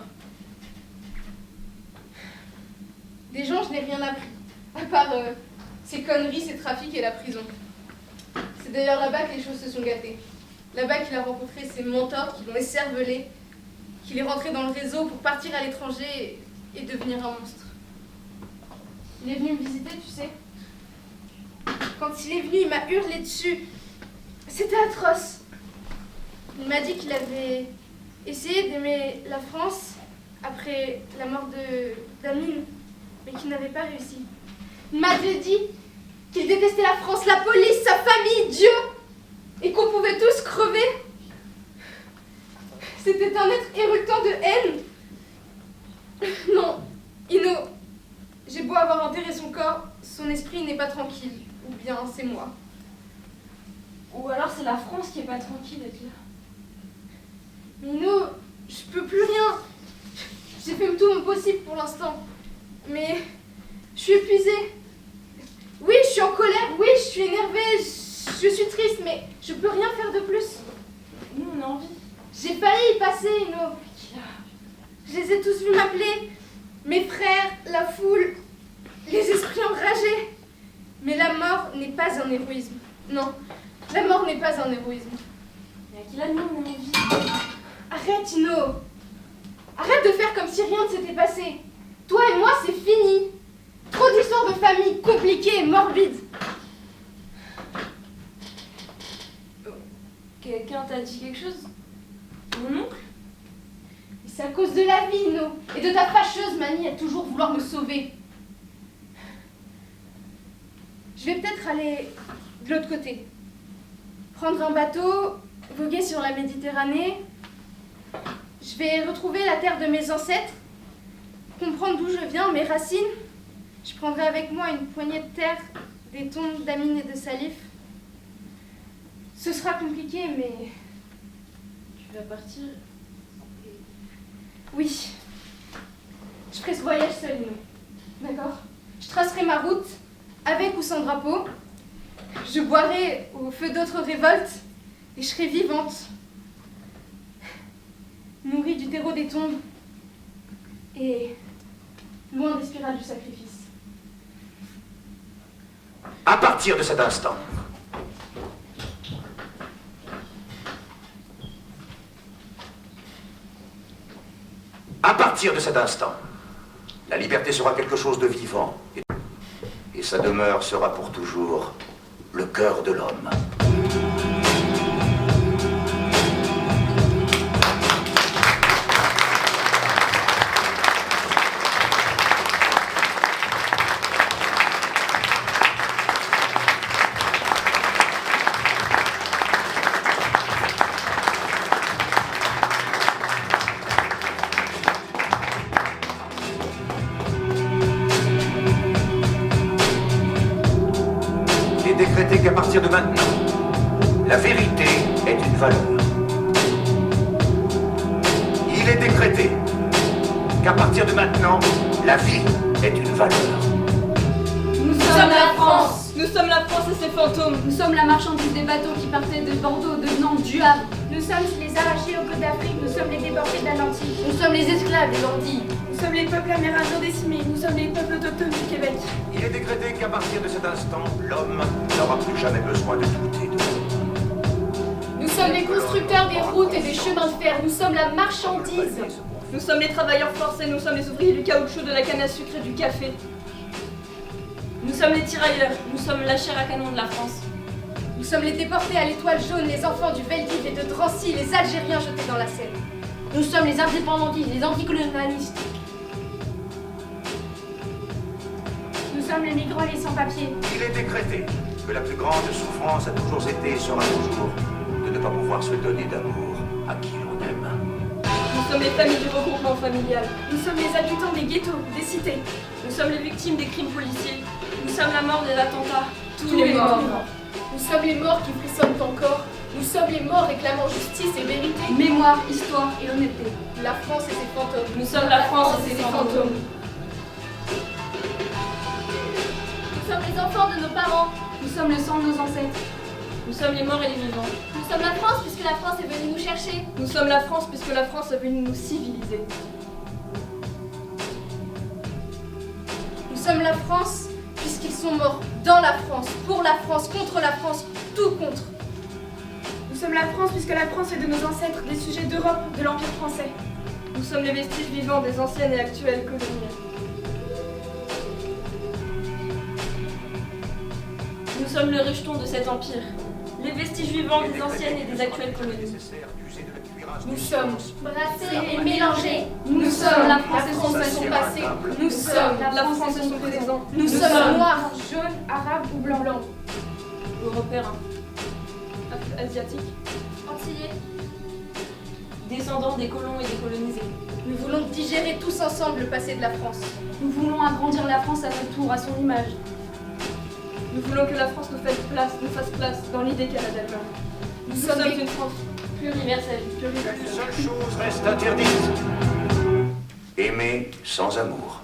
Des gens, je n'ai rien appris, à part ces conneries, ces trafics et la prison. C'est d'ailleurs là-bas que les choses se sont gâtées. Là-bas qu'il a rencontré ses mentors qui l'ont écervelé, qu'il est rentré dans le réseau pour partir à l'étranger et devenir un monstre. Il est venu me visiter, tu sais. Quand il est venu, il m'a hurlé dessus. C'était atroce. Il m'a dit qu'il avait essayé d'aimer la France après la mort d'Amine, mais qu'il n'avait pas réussi. Il m'avait dit qu'il détestait la France, la police, sa famille, Dieu, et qu'on pouvait tous crever. C'était un être érultant de haine. Non, Ino, j'ai beau avoir enterré son corps, son esprit n'est pas tranquille. Ou bien c'est moi. Ou alors c'est la France qui est pas tranquille, Akila. Mais Ino, Je peux plus rien. J'ai fait tout mon possible pour l'instant. Mais je suis épuisée. Oui, je suis en colère. Oui, je suis énervée. Je suis triste, mais je peux rien faire de plus. Nous, on a envie. J'ai failli y passer, Ino. Je les ai tous vus m'appeler. Mes frères, la foule, les esprits enragés. Mais la mort n'est pas un héroïsme. Non, la mort n'est pas un héroïsme. Mais Aquila, nous, on a envie. Arrête, Ino. Arrête de faire comme si rien ne s'était passé. Toi et moi, c'est fini. Trop d'histoires de famille compliquées et morbides. Quelqu'un t'a dit quelque chose? Mon oncle? Et c'est à cause de la vie, Ino, et de ta fâcheuse manie à toujours vouloir me sauver. Je vais peut-être aller de l'autre côté. Prendre un bateau, voguer sur la Méditerranée. Je vais retrouver la terre de mes ancêtres, comprendre d'où je viens, mes racines. Je prendrai avec moi une poignée de terre, des tombes d'Amine et de Salif. Ce sera compliqué, mais... Tu vas partir? Oui. Je ferai ce voyage seule, Ino. D'accord? Je tracerai ma route, avec ou sans drapeau. Je boirai au feu d'autres révoltes, et je serai vivante. Nourrie du terreau des tombes, et loin des spirales du sacrifice. À partir de cet instant, la liberté sera quelque chose de vivant, et sa demeure sera pour toujours le cœur de l'homme. Décréter qu'à partir de maintenant, la vérité est une valeur. Il est décrété qu'à partir de maintenant, la vie est une valeur. Nous sommes la France. Nous sommes la France et ses fantômes. Nous sommes la marchandise des bateaux qui partaient de Bordeaux, de Nantes, du Havre. Nous sommes les arrachés aux côtes d'Afrique, nous sommes les déportés d'Atlantique. Nous sommes les esclaves des Antilles. Nous sommes les peuples amérindiens décimés, nous sommes les peuples autochtones du Québec. Il est décrété qu'à partir de cet instant, l'homme n'aura plus jamais besoin de douter de lui. Nous sommes les constructeurs des routes et des chemins de fer, nous sommes la marchandise. Nous sommes les travailleurs forcés, nous sommes les ouvriers du caoutchouc, de la canne à sucre et du café. Nous sommes les tirailleurs, nous sommes la chair à canon de la France. Nous sommes les déportés à l'étoile jaune, les enfants du Veldiv et de Drancy, les Algériens jetés dans la Seine. Nous sommes les indépendantistes, les anticolonialistes. Nous sommes les migrants et les sans-papiers. Il est décrété que la plus grande souffrance a toujours été et sera toujours de ne pas pouvoir se donner d'amour à qui l'on aime. Nous sommes les familles du regroupement familial. Nous sommes les habitants des ghettos, des cités. Nous sommes les victimes des crimes policiers. Nous sommes la mort des attentats. Tous les morts. Nous sommes les morts qui frissonnent encore. Nous sommes les morts réclamant justice et vérité. Mémoire, histoire et honnêteté. La France et ses fantômes. Nous sommes la France et ses fantômes. Nous sommes les enfants de nos parents. Nous sommes le sang de nos ancêtres. Nous sommes les morts et les vivants. Nous sommes la France puisque la France est venue nous chercher. Nous sommes la France puisque la France est venue nous civiliser. Nous sommes la France puisqu'ils sont morts dans la France, pour la France, contre la France, tout contre. Nous sommes la France puisque la France est de nos ancêtres, des sujets d'Europe, de l'Empire français. Nous sommes les vestiges vivants des anciennes et actuelles colonies. Nous sommes le rejeton de cet empire, les vestiges vivants des anciennes et des actuelles colonies. Nous sommes Brassés et mélangés. Nous sommes la la France France et et son son passé. passé. Nous sommes la France et son présent. Nous sommes noirs, jaunes, arabes ou blancs. Européens, asiatiques, Antillais. descendants des colons et des colonisés. Nous voulons digérer tous ensemble le passé de la France. Nous voulons agrandir la France à notre tour, à son image. Nous voulons que la France nous fasse place dans l'idée qu'elle a d'elle-même. Nous sommes une France. Pluriversel. Une seule chose reste interdite. Aimer sans amour.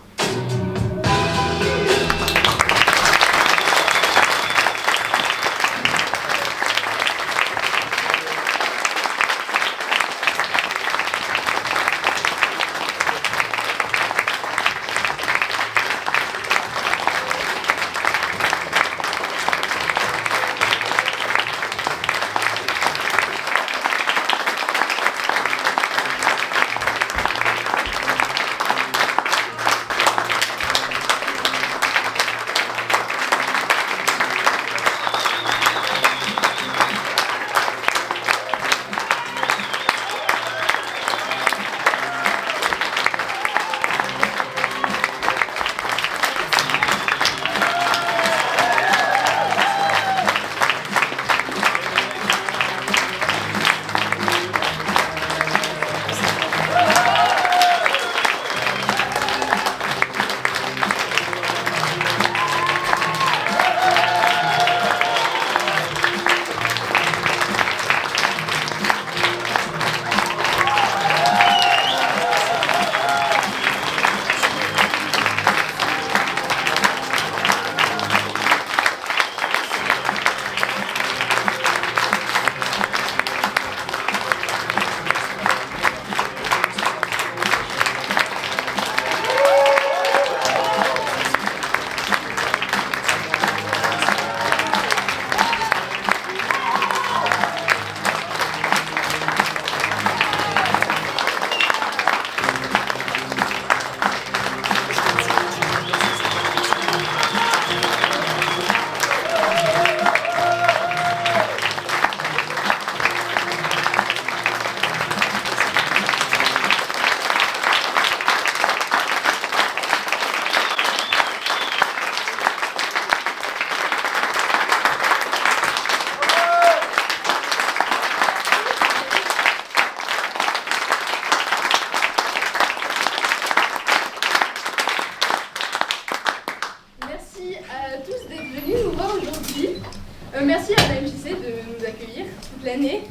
Merci à la MJC de nous accueillir toute l'année.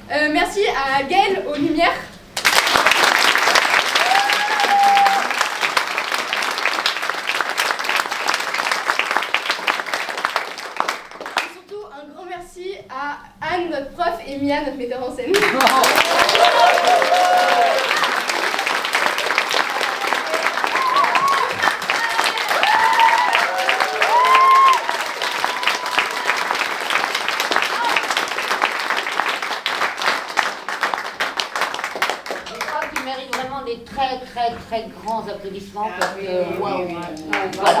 Merci à Gaëlle aux Lumières. Et surtout un grand merci à Anne, notre prof, et Mia, notre metteur en scène. Très grands applaudissements parce que waouh, voilà.